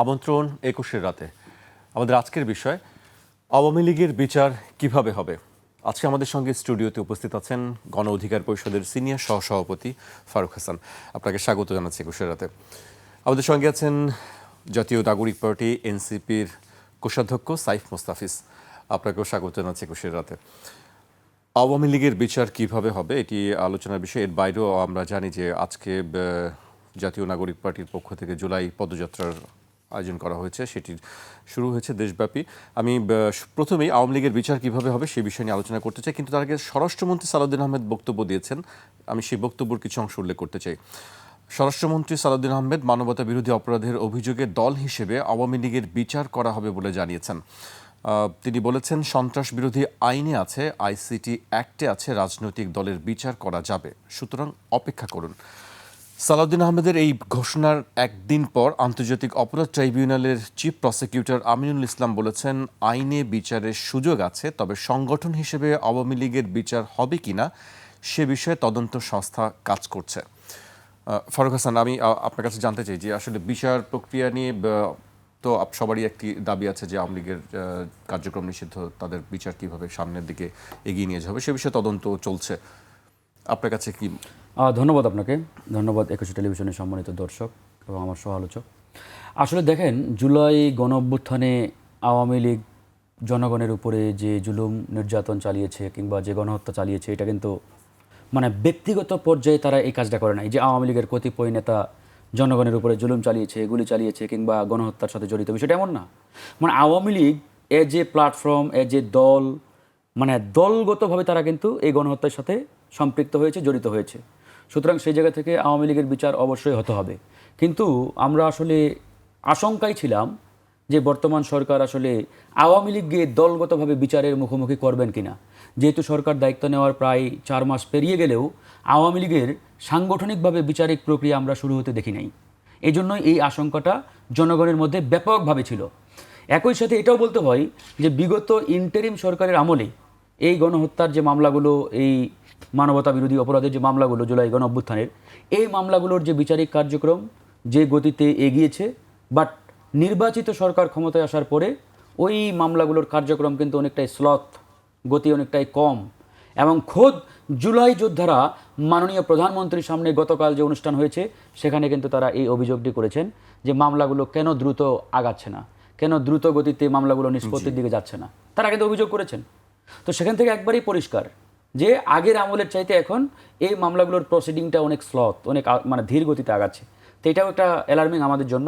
আমন্ত্রণ ২১-এর রাতে। আমাদের আজকের বিষয় আওয়ামী লীগের বিচার কিভাবে হবে। আজকে আমাদের সঙ্গে স্টুডিওতে উপস্থিত আছেন গণ অধিকার পরিষদের সিনিয়র সহসভাপতি ফারুক হাসান। আপনাকে স্বাগত জানাচ্ছি ২১-এর রাতে। আমাদের সঙ্গে আছেন জাতীয় নাগরিক পার্টি এনসিপির কোষাধ্যক্ষ সাইফ মোস্তাফিজ। আপনাকেও স্বাগত জানাচ্ছি ২১-এর রাতে। আওয়ামী লীগের বিচার কিভাবে হবে এটি আলোচনার বিষয়। এর বাইরেও আমরা জানি যে আজকে জাতীয় নাগরিক পার্টির পক্ষ থেকে জুলাই পদযাত্রার আয়োজন করা হয়েছে, সেটি শুরু হয়েছে দেশব্যাপী। আমি প্রথমেই আওয়ামী লীগের বিচার কিভাবে হবে সে বিষয় নিয়ে আলোচনা করতে চাই, কিন্তু তার আগে স্বরাষ্ট্রমন্ত্রী সালাউদ্দিন আহমেদ বক্তব্য দিয়েছেন। আমি সেই বক্তব্যের কিছু অংশ উল্লেখ করতে চাই। স্বরাষ্ট্রমন্ত্রী সালাউদ্দিন আহমেদ মানবতা বিরোধী অপরাধের অভিযোগে দল হিসেবে আওয়ামী লীগের বিচার করা হবে বলে জানিয়েছেন। তিনি বলেছেন, সন্ত্রাস বিরোধী আইনে আছে, আইসিটি অ্যাক্টে আছে, রাজনৈতিক দলের বিচার করা যাবে, সুতরাং অপেক্ষা করুন। সালাউদ্দিন আহমেদের এই ঘোষণার একদিন পর আন্তর্জাতিক অপরাধ ট্রাইব্যুনালের চিফ প্রসিকিউটর আমিনুল ইসলাম বলেছেন, আইনে বিচারের সুযোগ আছে, তবে সংগঠন হিসেবে আওয়ামী লীগের বিচার হবে কিনা সে বিষয়ে তদন্ত সংস্থা কাজ করছে। ফারুক হাসান, আমি আপনার কাছে জানতে চাই যে আসলে বিচার প্রক্রিয়া নিয়ে তো সবারই একটি দাবি আছে যে আওয়ামী লীগের কার্যক্রম নিষিদ্ধ, তাদের বিচার কিভাবে সামনের দিকে এগিয়ে নিয়ে যাবে সে বিষয়ে তদন্ত চলছে। আপনার কাছে কি? ধন্যবাদ আপনাকে, ধন্যবাদ ২১ টেলিভিশনের সম্মানিত দর্শক এবং আমার সহ আলোচক। আসলে দেখেন, জুলাই গণ অভ্যুত্থানে আওয়ামী লীগ জনগণের উপরে যে জুলুম নির্যাতন চালিয়েছে কিংবা যে গণহত্যা চালিয়েছে, এটা কিন্তু মানে ব্যক্তিগত পর্যায়ে তারা এই কাজটা করে নাই যে আওয়ামী লীগের কতিপয় নেতা জনগণের উপরে জুলুম চালিয়েছে, গুলি চালিয়েছে কিংবা গণহত্যার সাথে জড়িত, বিষয়টা এমন না। মানে Awami League as a platform, as a দল, মানে দলগতভাবে তারা কিন্তু এই গণহত্যার সাথে সম্পৃক্ত হয়েছে, জড়িত হয়েছে। সুতরাং সেই জায়গা থেকে আওয়ামী লীগের বিচার অবশ্যই হতে হবে। কিন্তু আমরা আসলে আশঙ্কায় ছিলাম যে বর্তমান সরকার আসলে আওয়ামী লীগকে দলগতভাবে বিচারের মুখোমুখি করবেন কিনা। যেহেতু সরকার দায়িত্ব নেওয়ার প্রায় ৪ মাস পেরিয়ে গেলেও আওয়ামী লীগের সাংগঠনিকভাবে বিচারিক প্রক্রিয়া আমরা শুরু হতে দেখি নাই। এই জন্যই এই আশঙ্কাটা জনগণের মধ্যে ব্যাপকভাবে ছিল। একই সাথে এটাও বলতে হয় যে বিগত ইন্টারিম সরকারের আমলে এই গণহত্যার যে মামলাগুলো, এই মানবতা বিরোধী অপরাধের যে মামলাগুলো, জুলাই গণ অভ্যুত্থানের এই মামলাগুলোর যে বিচারিক কার্যক্রম যে গতিতে এগিয়েছে, বাট নির্বাচিত সরকার ক্ষমতায় আসার পরে ওই মামলাগুলোর কার্যক্রম কিন্তু অনেকটাই স্লথ, গতি অনেকটাই কম। এবং খোদ জুলাই যোদ্ধারা মাননীয় প্রধানমন্ত্রীর সামনে গতকাল যে অনুষ্ঠান হয়েছে সেখানে কিন্তু তারা এই অভিযোগটি করেছেন যে মামলাগুলো কেন দ্রুত আগাচ্ছে না, কেন দ্রুত গতিতে মামলাগুলো নিষ্পত্তির দিকে যাচ্ছে না, তারা কিন্তু অভিযোগ করেছেন। তো সেখান থেকে একবারই পরিষ্কার যে আগের আমলের চাইতে এখন এই মামলাগুলোর প্রসিডিংটা অনেক স্লথ, অনেক মানে ধীর গতিতে আগাচ্ছে। তো এটাও একটা অ্যালার্মিং আমাদের জন্য।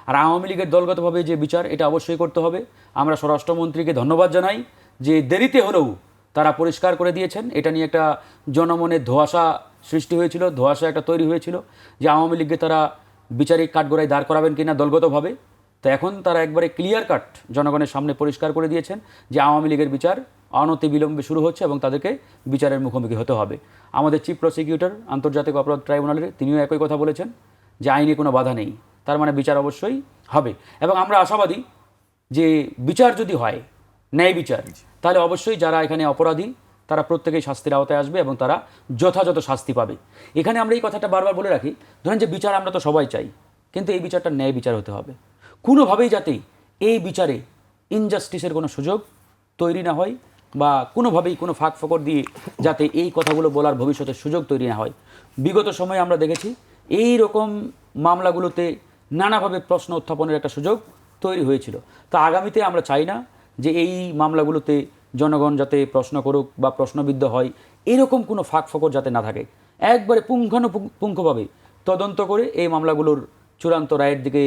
আর আওয়ামী লীগের দলগতভাবে যে বিচার, এটা অবশ্যই করতে হবে। আমরা স্বরাষ্ট্রমন্ত্রীকে ধন্যবাদ জানাই যে দেরিতে হলেও তারা পরিষ্কার করে দিয়েছেন। এটা নিয়ে একটা জনমনে ধোঁয়াশা সৃষ্টি হয়েছিল, ধোঁয়াশা একটা তৈরি হয়েছিল যে আওয়ামী লীগকে তারা বিচারিক কাঠগড়ায় দাঁড় করাবেন কিনা দলগতভাবে। তো এখন তারা একবারে ক্লিয়ার কাট জনগণের সামনে পরিষ্কার করে দিয়েছেন যে আওয়ামী লীগের বিচার অনতিবিলম্বে শুরু হচ্ছে এবং তাদেরকে বিচারের মুখোমুখি হতে হবে। আমাদের চিফ প্রসিকিউটর আন্তর্জাতিক অপরাধ ট্রাইব্যুনালের তিনিও একই কথা বলেছেন যে আইনে কোনো বাধা নেই, তার মানে বিচার অবশ্যই হবে। এবং আমরা আশাবাদী যে বিচার যদি হয়, ন্যায় বিচার, তাহলে অবশ্যই যারা এখানে অপরাধী তারা প্রত্যেকেই শাস্তির আওতায় আসবে এবং তারা যথাযথ শাস্তি পাবে। এখানে আমরা এই কথাটা বারবার বলে রাখি, ধরেন যে বিচার আমরা তো সবাই চাই, কিন্তু এই বিচারটা ন্যায় বিচার হতে হবে। কোনোভাবেই যাতে এই বিচারে ইনজাস্টিসের কোনো সুযোগ তৈরি না হয় বা কোনোভাবেই কোনো ফাঁক ফোকর দিয়ে যাতে এই কথাগুলো বলার ভবিষ্যতের সুযোগ তৈরি না হয়। বিগত সময়ে আমরা দেখেছি এই রকম মামলাগুলোতে নানাভাবে প্রশ্ন উত্থাপনের একটা সুযোগ তৈরি হয়েছিল। তো আগামীতে আমরা চাই না যে এই মামলাগুলোতে জনগণ যাতে প্রশ্ন করুক বা প্রশ্নবিদ্ধ হয়, এরকম কোনো ফাঁক ফোকর যাতে না থাকে। একবারে পুঙ্খানুপুঙ্খভাবে তদন্ত করে এই মামলাগুলোর চূড়ান্ত রায়ের দিকে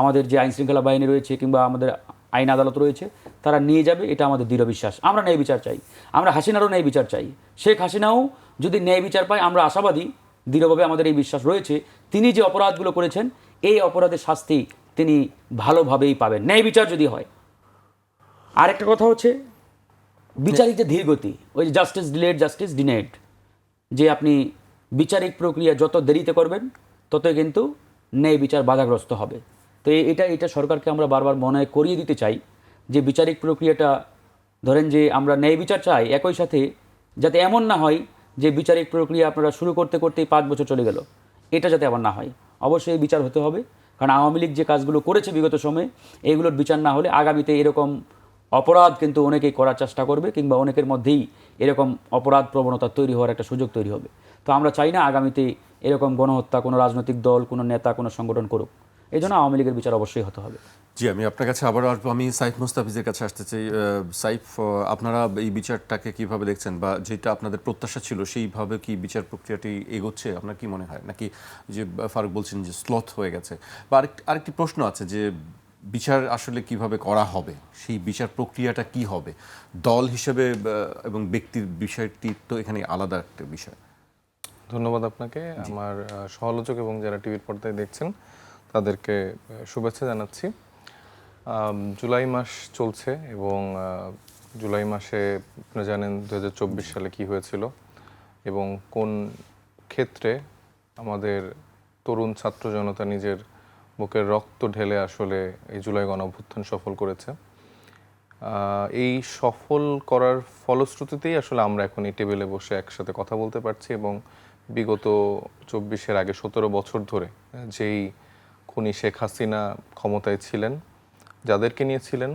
আমাদের যে আইনশৃঙ্খলা বাহিনী রয়েছে কিংবা আমাদের আইন আদালত রয়েছে তারা নিয়ে যাবে, এটা আমাদের দৃঢ় বিশ্বাস। আমরা ন্যায় বিচার চাই, আমরা হাসিনারও ন্যায় বিচার চাই। শেখ হাসিনাও যদি ন্যায় বিচার পায়, আমরা আশাবাদী, দৃঢ়ভাবে আমাদের এই বিশ্বাস রয়েছে, তিনি যে অপরাধগুলো করেছেন এই অপরাধের শাস্তি তিনি ভালোভাবেই পাবেন, ন্যায় বিচার যদি হয়। আরেকটা কথা হচ্ছে বিচারিক যে ধীরগতি, ওই জাস্টিস ডিলেড জাস্টিস ডিনাইড, যে আপনি বিচারিক প্রক্রিয়া যত দেরিতে করবেন ততই কিন্তু ন্যায় বিচার বাধাগ্রস্ত হবে। তো এটা সরকারকে আমরা বারবার মনে করিয়ে দিতে চাই যে বিচারিক প্রক্রিয়াটা, ধরেন যে আমরা ন্যায় বিচার চাই, একই সাথে যাতে এমন না হয় যে বিচারিক প্রক্রিয়া আপনারা শুরু করতে করতেই 5 বছর চলে গেল, এটা যাতে আবার না হয়। অবশ্যই বিচার হতে হবে কারণ আওয়ামী লীগ যে কাজগুলো করেছে বিগত সময়ে এগুলোর বিচার না হলে আগামীতে এরকম অপরাধ কিন্তু অনেকেই করার চেষ্টা করবে, কিংবা অনেকের মধ্যেই এরকম অপরাধ প্রবণতা তৈরি হওয়ার একটা সুযোগ তৈরি হবে। তো আমরা চাই না আগামীতে এরকম গণহত্যা কোনো রাজনৈতিক দল, কোনো নেতা, কোনো সংগঠন করুক। এই জন্য আওয়ামী লীগের বিচার অবশ্যই হতে হবে। জি, আমি আপনার কাছে আবারও আসবো। আমি সাইফ মুস্তাফিজের কাছে আসতে চাই। সাইফ, আপনারা এই বিচারটাকে কিভাবে দেখছেন, বা যেটা আপনাদের প্রত্যাশা ছিল সেইভাবে কি বিচার প্রক্রিয়াটি এগোচ্ছে? আপনার কি মনে হয়, নাকি যে ফারুক বলছেন যে স্লথ হয়ে গেছে? বা আরেকটি প্রশ্ন আছে যে বিচার আসলে কিভাবে করা হবে, সেই বিচার প্রক্রিয়াটা কি হবে? দল হিসেবে এবং ব্যক্তির বিষয়টি তো এখানে আলাদা একটা বিষয়। ধন্যবাদ আপনাকে। আমার সমালোচক এবং যারা টিভির পর্দায় দেখছেন তাদেরকে শুভেচ্ছা জানাচ্ছি। জুলাই মাস চলছে এবং জুলাই মাসে আপনারা জানেন 2024 সালে কি হয়েছিল এবং কোন ক্ষেত্রে আমাদের তরুণ ছাত্র জনতা নিজের বুকের রক্ত ঢেলে আসলে এই জুলাই গণঅভ্যুত্থান সফল করেছে। এই সফল করার ফলশ্রুতিতেই আসলে আমরা এখন এই টেবিলে বসে একসাথে কথা বলতে পারছি এবং বিগত 24-এর আগে 17 বছর ধরে যেই খুনি শেখ হাসিনা ক্ষমতায় ছিলেন, যাদেরকে নিয়েছিলেন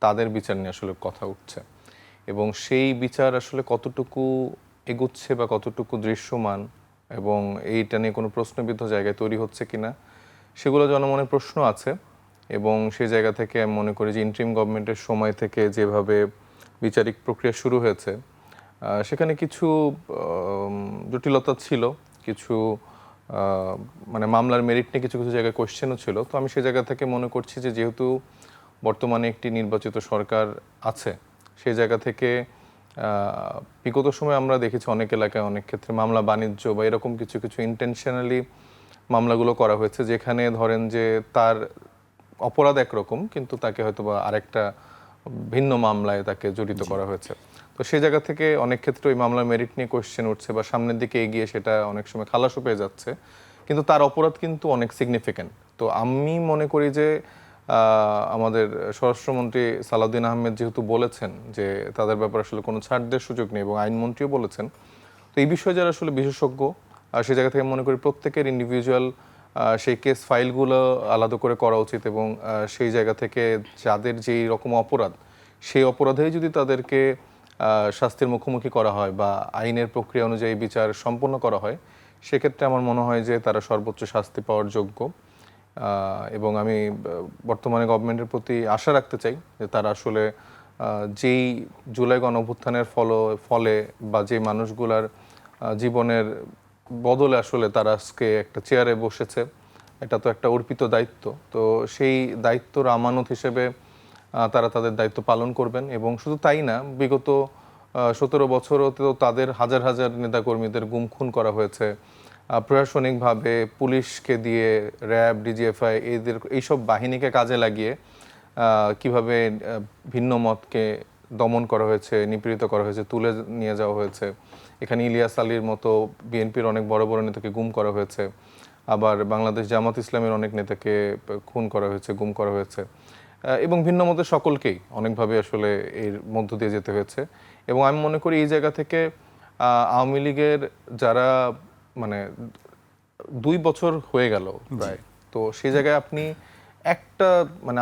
তাদের বিচার নিয়ে আসলে কথা উঠছে এবং সেই বিচার আসলে কতটুকু এগুচ্ছে বা কতটুকু দৃশ্যমান এবং এইটা নিয়ে কোনো প্রশ্নবিদ্ধ জায়গায় তৈরি হচ্ছে কিনা সেগুলো জনমনে প্রশ্ন আছে। এবং সেই জায়গা থেকে আমি মনে করি যে ইন্টারিম গভর্নমেন্টের সময় থেকে যেভাবে বিচারিক প্রক্রিয়া শুরু হয়েছে সেখানে কিছু জটিলতা ছিল, কিছু মানে মামলার মেরিট নিয়ে কিছু কিছু জায়গায় কোয়েশ্চেনও ছিল। তো আমি সেই জায়গা থেকে মনে করছি যে যেহেতু বর্তমানে একটি নির্বাচিত সরকার আছে, সেই জায়গা থেকে বিগত সময় আমরা দেখেছি অনেক এলাকায় অনেক ক্ষেত্রে মামলা বাণিজ্য বা এরকম কিছু কিছু ইন্টেনশনালি মামলাগুলো করা হয়েছে, যেখানে ধরেন যে তার অপরাধ একরকম কিন্তু তাকে হয়তো বা আরেকটা ভিন্ন মামলায় তাকে জড়িত করা হয়েছে। তো সেই জায়গা থেকে অনেক ক্ষেত্রে ওই মামলার মেরিট নিয়ে কোয়েশ্চেন উঠছে বা সামনের দিকে এগিয়ে সেটা অনেক সময় খালাসও পেয়ে যাচ্ছে, কিন্তু তার অপরাধ কিন্তু অনেক সিগনিফিক্যান্ট। তো আমি মনে করি যে আমাদের স্বরাষ্ট্রমন্ত্রী সালাউদ্দিন আহমেদ যেহেতু বলেছেন যে তাদের ব্যাপারে আসলে কোনো ছাড় দেওয়ার সুযোগ নেই এবং আইনমন্ত্রীও বলেছেন, তো এই বিষয়ে যারা আসলে বিশেষজ্ঞ সেই জায়গা থেকে মনে করি প্রত্যেকের ইন্ডিভিজুয়াল সেই কেস ফাইলগুলো আলাদা করে করা উচিত এবং সেই জায়গা থেকে যাদের যেই রকম অপরাধ, সেই অপরাধেই যদি তাদেরকে শাস্তির মুখোমুখি করা হয় বা আইনের প্রক্রিয়া অনুযায়ী বিচার সম্পন্ন করা হয়, সেক্ষেত্রে আমার মনে হয় যে তারা সর্বোচ্চ শাস্তি পাওয়ার যোগ্য। এবং আমি বর্তমানে গভর্নমেন্টের প্রতি আশা রাখতে চাই যে তারা আসলে যেই জুলাই গণঅভ্যুত্থানের ফলে বা যে মানুষগুলার জীবনের বদলে আসলে তারা আজকে একটা চেয়ারে বসেছে, এটা তো একটা অর্পিত দায়িত্ব। তো সেই দায়িত্বর আমানত হিসেবে তারা তাদের দায়িত্ব পালন করবেন এবং শুধু তাই না, বিগত 17 বছরও তো তাদের হাজার হাজার নেতাকর্মীদের গুম খুন করা হয়েছে প্রশাসনিকভাবে, পুলিশকে দিয়ে, র্যাব, ডিজিএফআই এইসব বাহিনীকে কাজে লাগিয়ে কিভাবে ভিন্ন মতকে দমন করা হয়েছে, নিপীড়িত করা হয়েছে, তুলে নিয়ে যাওয়া হয়েছে। এখানে ইলিয়াস আলীর মতো বিএনপির অনেক বড় বড় নেতাকে গুম করা হয়েছে, আবার বাংলাদেশ জামাত ইসলামের অনেক নেতাকে খুন করা হয়েছে, গুম করা হয়েছে এবং ভিন্ন মতের সকলকেই অনেকভাবে আসলে এর মধ্য দিয়ে যেতে হয়েছে। এবং আমি মনে করি এই জায়গা থেকে আওয়ামী লীগের যারা মানে 2 বছর হয়ে গেল প্রায়, তো সেই জায়গায় আপনি একটা মানে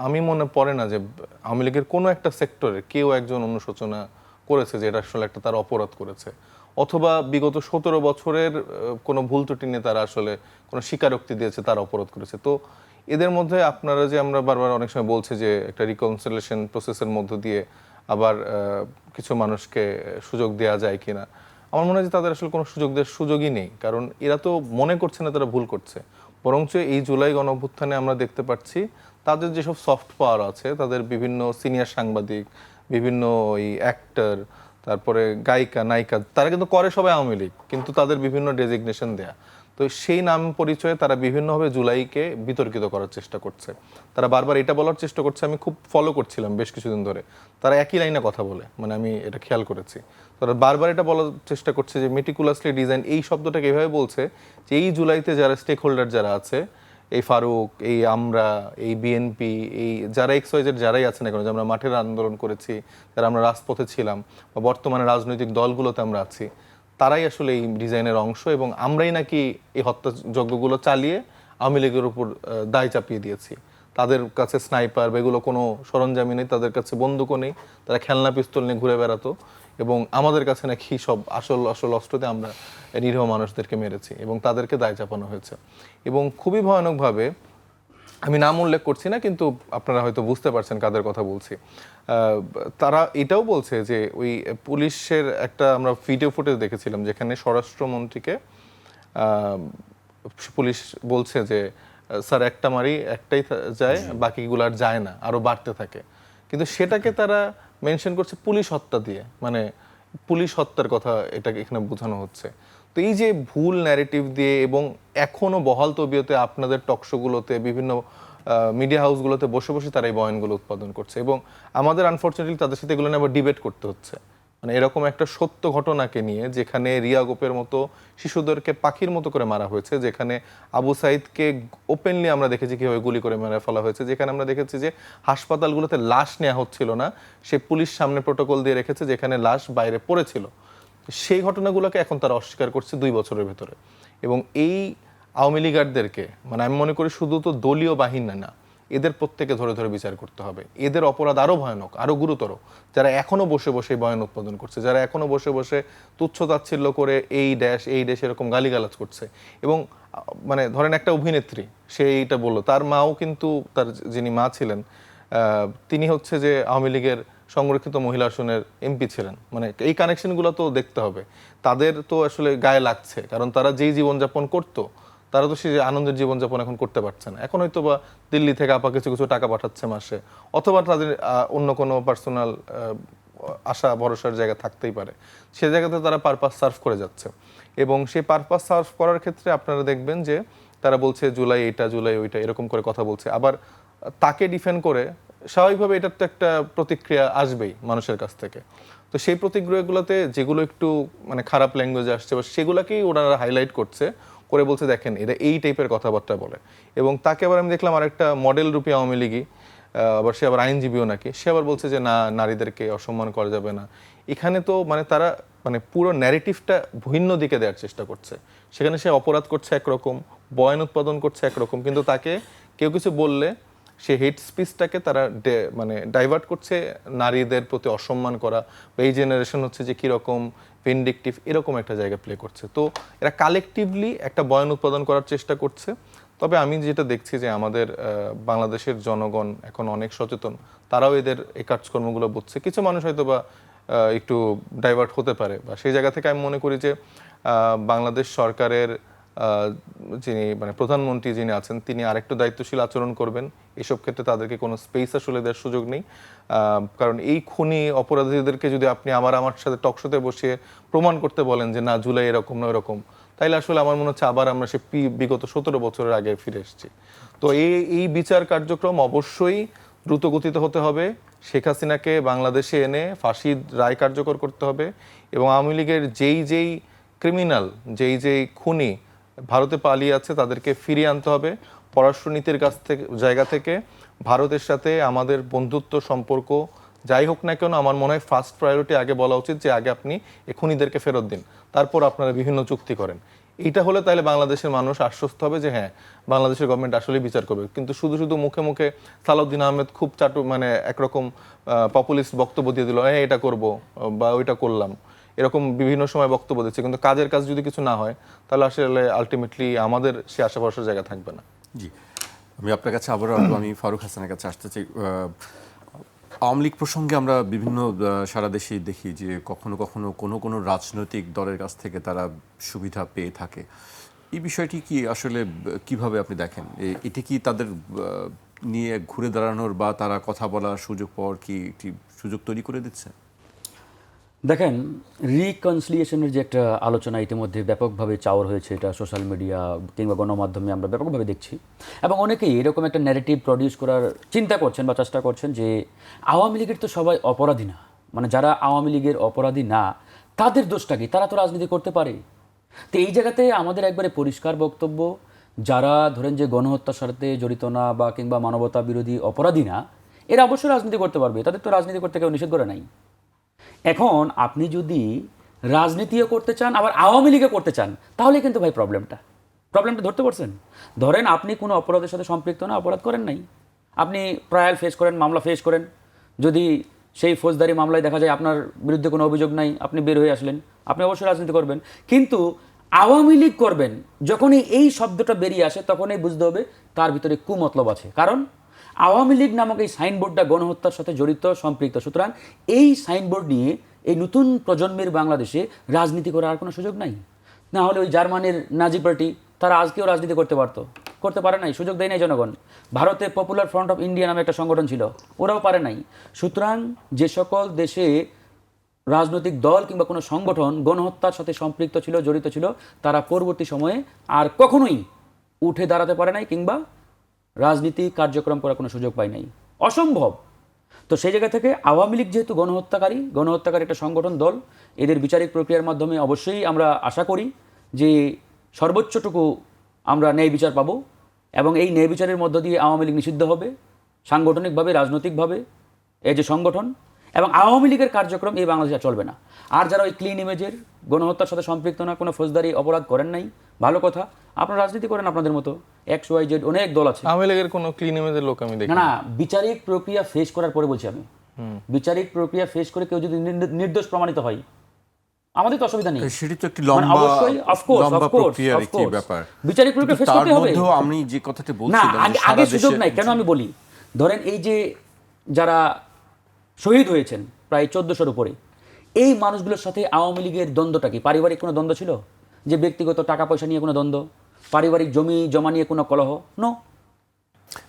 আমি মনে পড়ে না যে আওয়ামী লীগের কোনো একটা সেক্টরে কেউ একজন অনুশোচনা করেছে যে এটা আসলে একটা তার অপরাধ করেছে, অথবা বিগত 17 বছরের কোনো ভুল ত্রুটি নিয়ে তারা আসলে কোনো স্বীকারোক্তি দিয়েছে তারা অপরাধ করেছে। তো এদের মধ্যে আপনারা যে আমরা বারবার অনেক সময় বলছি যে একটা রিকনসিলিয়েশন প্রসেসের মধ্য দিয়ে আবার কিছু মানুষকে সুযোগ দেওয়া যায় কিনা, আমার মনে হয় যে তাদের আসলে কোনো সুযোগ দেওয়ার সুযোগই নেই, কারণ এরা তো মনে করছে না তারা ভুল করছে, বরঞ্চ এই জুলাই গণঅভ্যুত্থানে আমরা দেখতে পাচ্ছি তাদের যেসব সফট পাওয়ার আছে, তাদের বিভিন্ন সিনিয়র সাংবাদিক, বিভিন্ন ওই অ্যাক্টর, তারপরে গায়িকা নায়িকা, তারা কিন্তু করে সবাই আওয়ামী লীগ, কিন্তু তাদের বিভিন্ন ডেজিগনেশন দেয়া, তো সেই নাম পরিচয়ে তারা বিভিন্নভাবে জুলাইকে বিতর্কিত করার চেষ্টা করছে। তারা বারবার এটা বলার চেষ্টা করছে, আমি খুব ফলো করছিলাম বেশ কিছুদিন ধরে, তারা একই লাইনে কথা বলে, মানে আমি এটা খেয়াল করেছি, তারা বারবার এটা বলার চেষ্টা করছে যে মেটিকুলাসলি ডিজাইন, এই শব্দটাকে এভাবে বলছে যে এই জুলাইতে যারা স্টেক হোল্ডার যারা আছে, এই ফারুক, এই আমরা, এই বিএনপি, এই যারা এক্সওয়াইজেড যারাই আছে না কেন, যে আমরা মাঠের আন্দোলন করেছি, যারা আমরা রাজপথে ছিলাম বা বর্তমানে রাজনৈতিক দলগুলোতে আমরা আছি, তারাই আসলে এই ডিজাইনের অংশ এবং আমরাই নাকি এই হত্যাযজ্ঞগুলো চালিয়ে আওয়ামী লীগের উপর দায় চাপিয়ে দিয়েছি। তাদের কাছে স্নাইপার বা এগুলো কোনো সরঞ্জামই নেই, তাদের কাছে বন্দুকও নেই, তারা খেলনা পিস্তল নিয়ে ঘুরে বেড়াতো, এবং আমাদের কাছে নাকি সব আসল আসল অস্ত্রতে আমরা নিরীহ মানুষদেরকে মেরেছি এবং তাদেরকে দায় চাপানো হয়েছে। এবং খুবই ভয়ানকভাবে, আমি নাম উল্লেখ করছি না, কিন্তু আপনারা হয়তো বুঝতে পারছেন কাদের কথা বলছি। তারা এটাও বলছে যে ওই পুলিশের একটা আমরা ভিডিও ফুটেজ দেখেছিলাম যেখানে স্বরাষ্ট্রমন্ত্রীকে পুলিশ বলছে যে স্যার একটা মারি একটাই যায়, বাকিগুলো আর যায় না, আরো বাড়তে থাকে। কিন্তু সেটাকে তারা মেনশন করছে পুলিশ হত্যা দিয়ে, মানে পুলিশ হত্যার কথা এটাকে এখানে বোঝানো হচ্ছে। তো এই যে ভুল ন্যারেটিভ দিয়ে, এবং এখনো বহাল তবিয়তে আপনাদের টকশোগুলোতে বিভিন্ন মিডিয়া হাউসগুলোতে বসে বসে তারা এই বয়ানগুলো উৎপাদন করছে, এবং আমাদের আনফর্চুনেটলি তাদের সাথে এগুলো নিয়ে আবার ডিবেট করতে হচ্ছে। মানে এরকম একটা সত্য ঘটনাকে নিয়ে, যেখানে রিয়া গোপের মতো শিশুদেরকে পাখির মতো করে মারা হয়েছে, যেখানে আবু সাইদকে ওপেনলি আমরা দেখেছি কিভাবে গুলি করে মেরে ফেলা হয়েছে, যেখানে আমরা দেখেছি যে হাসপাতালগুলোতে লাশ নেওয়া হচ্ছিল না, সে পুলিশ সামনে প্রোটোকল দিয়ে রেখেছে, যেখানে লাশ বাইরে পড়েছিল। সেই ঘটনাগুলোকে এখন তারা অস্বীকার করছে 2 বছরের ভেতরে। এবং এই আওয়ামী লীগারদেরকে, মানে আমি মনে করি শুধু তো দলীয় বাহিনী না, এদের প্রত্যেকে ধরে ধরে বিচার করতে হবে। এদের অপরাধ আরো ভয়ানক, আরো গুরুতর, যারা এখনো বসে বসে বয়ান উৎপাদন করছে, যারা এখনো বসে বসে তুচ্ছ তাচ্ছিল্য করে এই দেশ এরকম গালিগালাজ করছে। এবং মানে ধরেন একটা অভিনেত্রী, সে এইটা বললো, তার মাও কিন্তু, তার যিনি মা ছিলেন, তিনি হচ্ছে যে আওয়ামী লীগের সংরক্ষিত মহিলা আসনের এমপি ছিলেন। মানে এই কানেকশনগুলো তো দেখতে হবে, তাদের তো আসলে গায়ে লাগছে, কারণ তারা যেই জীবনযাপন করতো, তারা তো সেই আনন্দের জীবনযাপন এখন করতে পারছে না। এখন হয়তো বা দিল্লি থেকে আপা কিছু কিছু টাকা পাঠাচ্ছে মাসে, অথবা তাদের অন্য কোনো পার্সোনাল আশা ভরসার জায়গা থাকতেই পারে, সে জায়গাতে তারা পারপাস সার্ভ করে যাচ্ছে। এবং সেই পারপাস সার্ভ করার ক্ষেত্রে আপনারা দেখবেন যে তারা বলছে জুলাই এটা, জুলাই ওইটা, এরকম করে কথা বলছে। আবার তাকে ডিফেন্ড করে স্বাভাবিকভাবে এটার তো একটা প্রতিক্রিয়া আসবেই মানুষের কাছ থেকে। তো সেই প্রতিক্রিয়াগুলোতে যেগুলো একটু মানে খারাপ ল্যাঙ্গুয়েজে আসছে, বা সেগুলোকেই ওনারা হাইলাইট করছে, করে বলছে দেখেন এরা এই টাইপের কথাবার্তা বলে। এবং তাকে আবার আমি দেখলাম আরেকটা মডেল রূপী আওয়ামী লীগই, আবার সে আবার আইনজীবীও নাকি, সে আবার বলছে যে না, নারীদেরকে অসম্মান করা যাবে না। এখানে তো মানে তারা মানে পুরো ন্যারেটিভটা ভিন্ন দিকে দেওয়ার চেষ্টা করছে। সেখানে সে অপরাধ করছে একরকম, বয়ান উৎপাদন করছে একরকম, কিন্তু তাকে কেউ কিছু বললে সে হেট স্পিচটাকে তারা মানে ডাইভার্ট করছে নারীদের প্রতি অসম্মান করা, বা এই জেনারেশন হচ্ছে যে কীরকম ভিন্ডিকটিভ, এরকম একটা জায়গা প্লে করছে। তো এরা কালেকটিভলি একটা বয়ান উৎপাদন করার চেষ্টা করছে। তবে আমি যেটা দেখছি যে আমাদের বাংলাদেশের জনগণ এখন অনেক সচেতন, তারাও এদের এই কাজকর্মগুলো বুঝছে। কিছু মানুষ হয়তো বা একটু ডাইভার্ট হতে পারে, বা সেই জায়গা থেকে আমি মনে করি যে বাংলাদেশ সরকারের যিনি মানে প্রধানমন্ত্রী যিনি আছেন, তিনি আরেকটু দায়িত্বশীল আচরণ করবেন। এসব ক্ষেত্রে তাদেরকে কোনো স্পেস আসলে দেওয়ার সুযোগ নেই, কারণ এই খুনি অপরাধীদেরকে যদি আপনি আমার সাথে টকশোতে বসিয়ে প্রমাণ করতে বলেন যে না জুলাই এরকম না এরকম, তাইলে আসলে আমার মনে হচ্ছে আবার আমরা সে বিগত 17 বছরের আগে ফিরে এসেছি। তো এই বিচার কার্যক্রম অবশ্যই দ্রুতগতিতে হতে হবে। শেখ হাসিনাকে বাংলাদেশে এনে ফাঁসির রায় কার্যকর করতে হবে, এবং আওয়ামী লীগের যেই ক্রিমিনাল, যেই খুনি ভারতে পালিয়ে আছে, তাদেরকে ফিরিয়ে আনতে হবে। পররাষ্ট্রনীতির কাছ থেকে জায়গা থেকে ভারতের সাথে আমাদের বন্ধুত্ব সম্পর্ক যাই হোক না কেন, আমার মনে হয় ফার্স্ট প্রায়োরিটি আগে বলা উচিত যে আগে আপনি এই খুনিদেরকে ফেরত দিন, তারপর আপনারা বিভিন্ন চুক্তি করেন। এইটা হলে তাহলে বাংলাদেশের মানুষ আশ্বস্ত হবে যে হ্যাঁ, বাংলাদেশের গভর্নমেন্ট আসলেই বিচার করবে। কিন্তু শুধু মুখে মুখে সালাউদ্দিন আহমেদ খুব মানে একরকম পপুলিস্ট বক্তব্য দিয়ে দিল, হ্যাঁ এটা করব বা ওইটা করলাম, এরকম বিভিন্ন সময় বক্তব্য দিচ্ছে, কিন্তু কাজের কাজ যদি কিছু না হয়, তাহলে আসলে আলটিমেটলি আমাদের সে আশা ভরসার জায়গা থাকবে না। জি, আমি আপনার কাছে আবারও আমি ফারুক হাসানের কাছে আসতে চাই। আওয়ামী লীগ প্রসঙ্গে আমরা বিভিন্ন সারা দেশেই দেখি যে কখনো কখনো কোনো রাজনৈতিক দলের কাছ থেকে তারা সুবিধা পেয়ে থাকে। এই বিষয়টি কি আসলে কিভাবে আপনি দেখেন? এটি কি তাদের নিয়ে ঘুরে দাঁড়ানোর বা তারা কথা বলার সুযোগ পাওয়ার কি একটি সুযোগ তৈরি করে দিচ্ছে? দেখেন, রিকনসিলিয়েশনের যে একটা আলোচনা ইতিমধ্যে ব্যাপকভাবে চাওয়ার হয়েছে, এটা সোশ্যাল মিডিয়া কিংবা গণমাধ্যমে আমরা ব্যাপকভাবে দেখছি, এবং অনেকেই এরকম একটা ন্যারেটিভ প্রডিউস করার চিন্তা করছেন বা চেষ্টা করছেন যে আওয়ামী লীগের তো সবাই অপরাধী না, মানে যারা আওয়ামী লীগের অপরাধী না তাদের দোষটা কি, তারা তো রাজনীতি করতে পারে। তো এই জায়গাতে আমাদের একবারে পরিষ্কার বক্তব্য, যারা ধরেন যে গণহত্যার সাথে জড়িত না বা কিংবা মানবতা বিরোধী অপরাধী না, এরা অবশ্যই রাজনীতি করতে পারবে, তাদের তো রাজনীতি করতে কেউ নিষেধ করে নাই। এখন আপনি যদি রাজনীতিও করতে চান আবার আওয়ামী লীগও করতে চান, তাহলে কিন্তু ভাই প্রবলেমটা ধরতে পারছেন? ধরেন আপনি কোনো অপরাধের সাথে সম্পৃক্ত না, অপরাধ করেন নাই, আপনি ট্রায়াল ফেস করেন, মামলা ফেস করেন, যদি সেই ফৌজদারি মামলায় দেখা যায় আপনার বিরুদ্ধে কোনো অভিযোগ নাই, আপনি বের হয়ে আসলেন, আপনি অবশ্যই রাজনীতি করবেন। কিন্তু আওয়ামী লীগ করবেন যখনই এই শব্দটা বেরিয়ে আসে তখনই বুঝতে হবে তার ভিতরে কুমতলব আছে। কারণ আওয়ামী লীগ নামক এই সাইনবোর্ডটা গণহত্যার সাথে জড়িত, সম্পৃক্ত। সুতরাং এই সাইনবোর্ড নিয়ে এই নতুন প্রজন্মের বাংলাদেশে রাজনীতি করার আর কোনো সুযোগ নাই। না হলে ওই জার্মানির নাজি পার্টি তারা আজকেও রাজনীতি করতে পারতো, করতে পারে নাই, সুযোগ দেয় নাই জনগণ। ভারতে পপুলার ফ্রন্ট অফ ইন্ডিয়া নামে একটা সংগঠন ছিল, ওরাও পারে নাই। সুতরাং যে সকল দেশে রাজনৈতিক দল কিংবা কোনো সংগঠন গণহত্যার সাথে সম্পৃক্ত ছিল, জড়িত ছিল, তারা পরবর্তী সময়ে আর কখনোই উঠে দাঁড়াতে পারে নাই কিংবা রাজনীতি কার্যক্রম করার কোনো সুযোগ পায় নাই, অসম্ভব। তো সেই জায়গা থেকে আওয়ামী লীগ যেহেতু গণহত্যাকারী একটা সংগঠন, দল, এদের বিচারিক প্রক্রিয়ার মাধ্যমে অবশ্যই আমরা আশা করি যে সর্বোচ্চটুকু আমরা ন্যায় বিচার পাবো এবং এই ন্যায় বিচারের মধ্য দিয়ে আওয়ামী লীগ নিষিদ্ধ হবে সাংগঠনিকভাবে, রাজনৈতিকভাবে, এই যে সংগঠন, এবং আওয়ামী লীগের কার্যক্রম এই বাংলাদেশে চলবে না। আর যারা ওই ক্লিন ইমেজের গণহত্যার সাথে সম্পৃক্ত না, কোনো ফৌজদারি অপরাধ করেন নাই, ভালো কথা, আপনারা রাজনীতি করেন আপনাদের মতো, XYZ অনেক দল আছে। আওয়ামী লীগের কোনো ক্লিন ইমেজের লোক আমি দেখি না না, বিচারিক প্রক্রিয়া ফেস করার পরে বলছি আমি, বিচারিক প্রক্রিয়া ফেস করে কেউ যদি নির্দোষ প্রমাণিত হয়, আমাদের তো অসুবিধা নেই। সেটি তো একটি মানে অবশ্যই, of course, লম্বা of course, প্রক্রিয়ার of একটি course। ব্যাপার। বিচারিক প্রক্রিয়া ফেস করতে হবে। মধ্যেও আমি যে কথাটি না, বলছিলাম যে আগে সারা সুযোগ দেশে নাই কেন আমি বলি, ধরেন এই যে যারা শহীদ হয়েছেন প্রায় 1400-র উপরে, এই মানুষগুলোর সাথে আওয়ামী লীগের দ্বন্দ্বটা কি? পারিবারিক কোনো দ্বন্দ্ব ছিল? যে ব্যক্তিগত টাকা পয়সা নিয়ে কোনো দ্বন্দ্ব, পারিবারিক জমি জমা নিয়ে কোনো কলহ? নো।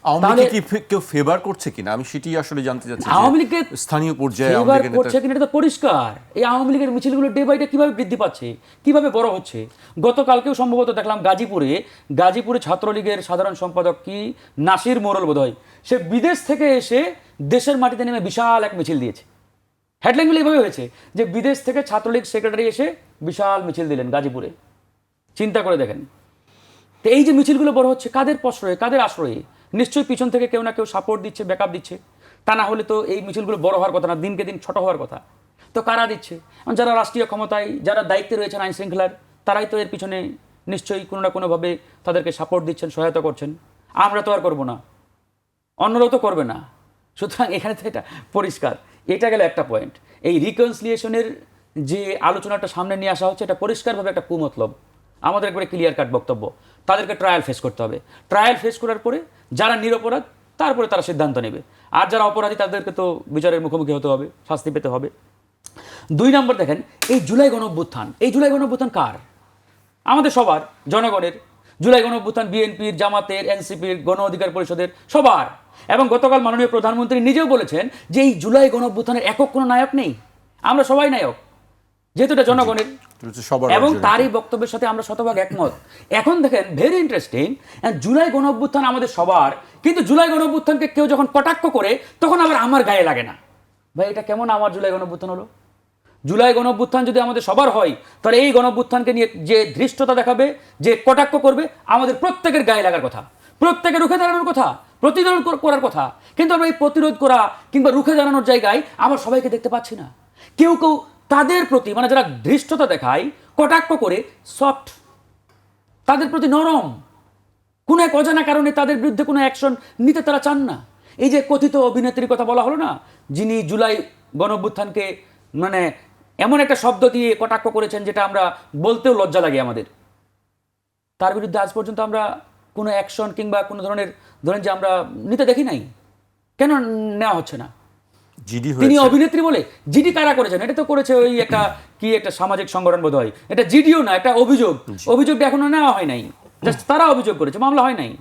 আওয়ামী লীগ কি কেউ ফেভার করছে কিনা আমি সেটি আসলে জানতে চাচ্ছি। আওয়ামী লীগের স্থানীয় পর্যায়ে আওয়ামী ফেভার লীগের করছে কিনা এটা তো পরিষ্কার। এই আওয়ামী লীগের মিছিলগুলো ডে বাই ডে কিভাবে বৃদ্ধি পাচ্ছে, কিভাবে বড় হচ্ছে। গতকালকেও সম্ভবত দেখলাম গাজীপুরে ছাত্রলীগের সাধারণ সম্পাদক কি নাসির মোরল বোধহয়, সে বিদেশ থেকে এসে দেশের মাটিতে নেমে বিশাল এক মিছিল দিয়েছে। হেডলাইনগুলো এইভাবে হয়েছে যে বিদেশ থেকে ছাত্রলীগ সেক্রেটারি এসে বিশাল মিছিল দিলেন গাজীপুরে। চিন্তা করে দেখেন তো এই যে মিছিলগুলো বড় হচ্ছে কাদের প্রশ্রয়ে, কাদের আশ্রয়ে? নিশ্চয়ই পিছন থেকে কেউ না কেউ সাপোর্ট দিচ্ছে, ব্যাকআপ দিচ্ছে। তা না হলে তো এই মিছিলগুলো বড় হওয়ার কথা না, দিনকে দিন ছোট হওয়ার কথা। তো কারা দিচ্ছে? যারা রাষ্ট্রীয় ক্ষমতায়, যারা দায়িত্বে রয়েছেন আইন শৃঙ্খলার, তারাই তো এর পিছনে নিশ্চয়ই কোনো না কোনোভাবে তাদেরকে সাপোর্ট দিচ্ছেন, সহায়তা করছেন। আমরা তো আর করবো না, অন্যরাও তো করবে না। সুতরাং এখানে তো এটা পরিষ্কার। এটা গেল একটা পয়েন্ট। এই রিকনসিলিয়েশনের যে আলোচনাটা সামনে নিয়ে আসা হচ্ছে, এটা পরিষ্কারভাবে একটা কুমতলব। আমাদের একবারে ক্লিয়ার কাট বক্তব্য, তাদেরকে ট্রায়াল ফেস করতে হবে। ট্রায়াল ফেস করার পরে যারা নিরপরাধ তারপরে তারা সিদ্ধান্ত নেবে, আর যারা অপরাধী তাদেরকে তো বিচারের মুখোমুখি হতে হবে, শাস্তি পেতে হবে। 2 নম্বর দেখেন, এই জুলাই গণঅভ্যুত্থান, এই জুলাই গণঅভ্যুত্থান কার? আমাদের সবার, জনগণের। জুলাই গণঅভ্যুত্থান বিএনপির, জামাতের, এনসিপির, গণ অধিকার পরিষদের, সবার। এবং গতকাল মাননীয় প্রধানমন্ত্রী নিজেও বলেছেন যে এই জুলাই গণঅভ্যুত্থানের একক কোনো নায়ক নেই, আমরা সবাই নায়ক, যেহেতু এটা জনগণের। এবং তারই বক্তব্যের সাথে আমরা শতভাগ একমত। এখন দেখেন ভেরি ইন্টারেস্টিং, জুলাই গণঅভ্যুত্থান আমাদের সবার, কিন্তু জুলাই গণঅভ্যুত্থানকে কেউ যখন কটাক্ষ করে তখন আবার আমার গায়ে লাগে না। ভাই এটা কেমন আমার জুলাই গণঅভ্যুত্থান হলো? জুলাই গণঅভ্যুত্থান যদি আমাদের সবার হয়, তাহলে এই গণঅভ্যুত্থানকে নিয়ে যে ধৃষ্টতা দেখাবে, যে কটাক্ষ করবে, আমাদের প্রত্যেকের গায়ে লাগার কথা, প্রত্যেকের রুখে দাঁড়ানোর কথা, প্রতিরোধ করার কথা। কিন্তু আমরা এই প্রতিরোধ করা কিংবা রুখে দাঁড়ানোর জায়গায় আমরা সবাইকে দেখতে পাচ্ছি না। কেউ কেউ তাদের প্রতি, মানে যারা ধৃষ্টতা দেখায়, কটাক্ষ করে, সফট, তাদের প্রতি নরম, কোনো এক অজানা কারণে তাদের বিরুদ্ধে কোনো অ্যাকশন নিতে তারা চান না। এই যে কথিত অভিনেত্রীর কথা বলা হলো না, যিনি জুলাই গণঅভ্যুত্থানকে মানে এমন একটা শব্দ দিয়ে কটাক্ষ করেছেন যেটা আমরা বলতেও লজ্জা লাগে আমাদের, তার বিরুদ্ধে আজ পর্যন্ত আমরা কোনো অ্যাকশন কিংবা কোনো ধরনের ধরেন যে আমরা নিতে দেখি নাই। কেন নেওয়া হচ্ছে না? তিনি অভিনেত্রী বলে জিডি কারা করেছেন? এটা তো করেছে ওই একটা কি একটা সামাজিক সংগঠন বোধ হয়, এটা জিডিও না, একটা অভিযোগটা এখনো নেওয়া হয় নাই, জাস্ট তারা অভিযোগ করেছে, মামলা হয় নাই।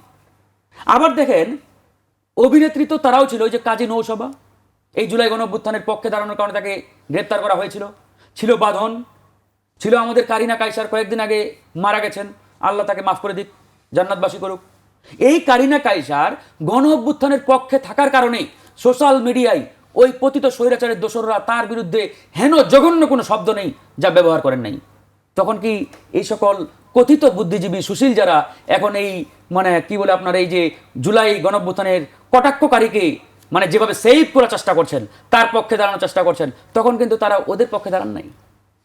আবার দেখেন অভিনেত্রী তো তারাও ছিল, ওই যে কাজী নৌসভা, এই জুলাই গণঅভ্যুত্থানের পক্ষে দাঁড়ানোর কারণে তাকে গ্রেপ্তার করা হয়েছিল। ছিল বাঁধন, ছিল আমাদের কারিনা কায়সার, কয়েকদিন আগে মারা গেছেন, আল্লাহ তাকে মাফ করে দিক, জান্নাতবাসী করুক। এই কারিনা কায়সার গণঅভ্যুত্থানের পক্ষে থাকার কারণে সোশ্যাল মিডিয়ায় ওই পতিত স্বৈরাচারের দোসররা তার বিরুদ্ধে হেন জঘন্য কোনো শব্দ নেই যা ব্যবহার করেন নাই। তখন কি এই সকল কথিত বুদ্ধিজীবী সুশীল যারা এখন এই মানে কি বলে আপনার এই যে জুলাই গণঅভ্যুত্থানের কটাক্ষকারীকে মানে যেভাবে সেভ করার চেষ্টা করছেন, তার পক্ষে দাঁড়ানোর চেষ্টা করছেন, তখন কিন্তু তারা ওদের পক্ষে দাঁড়ান নাই।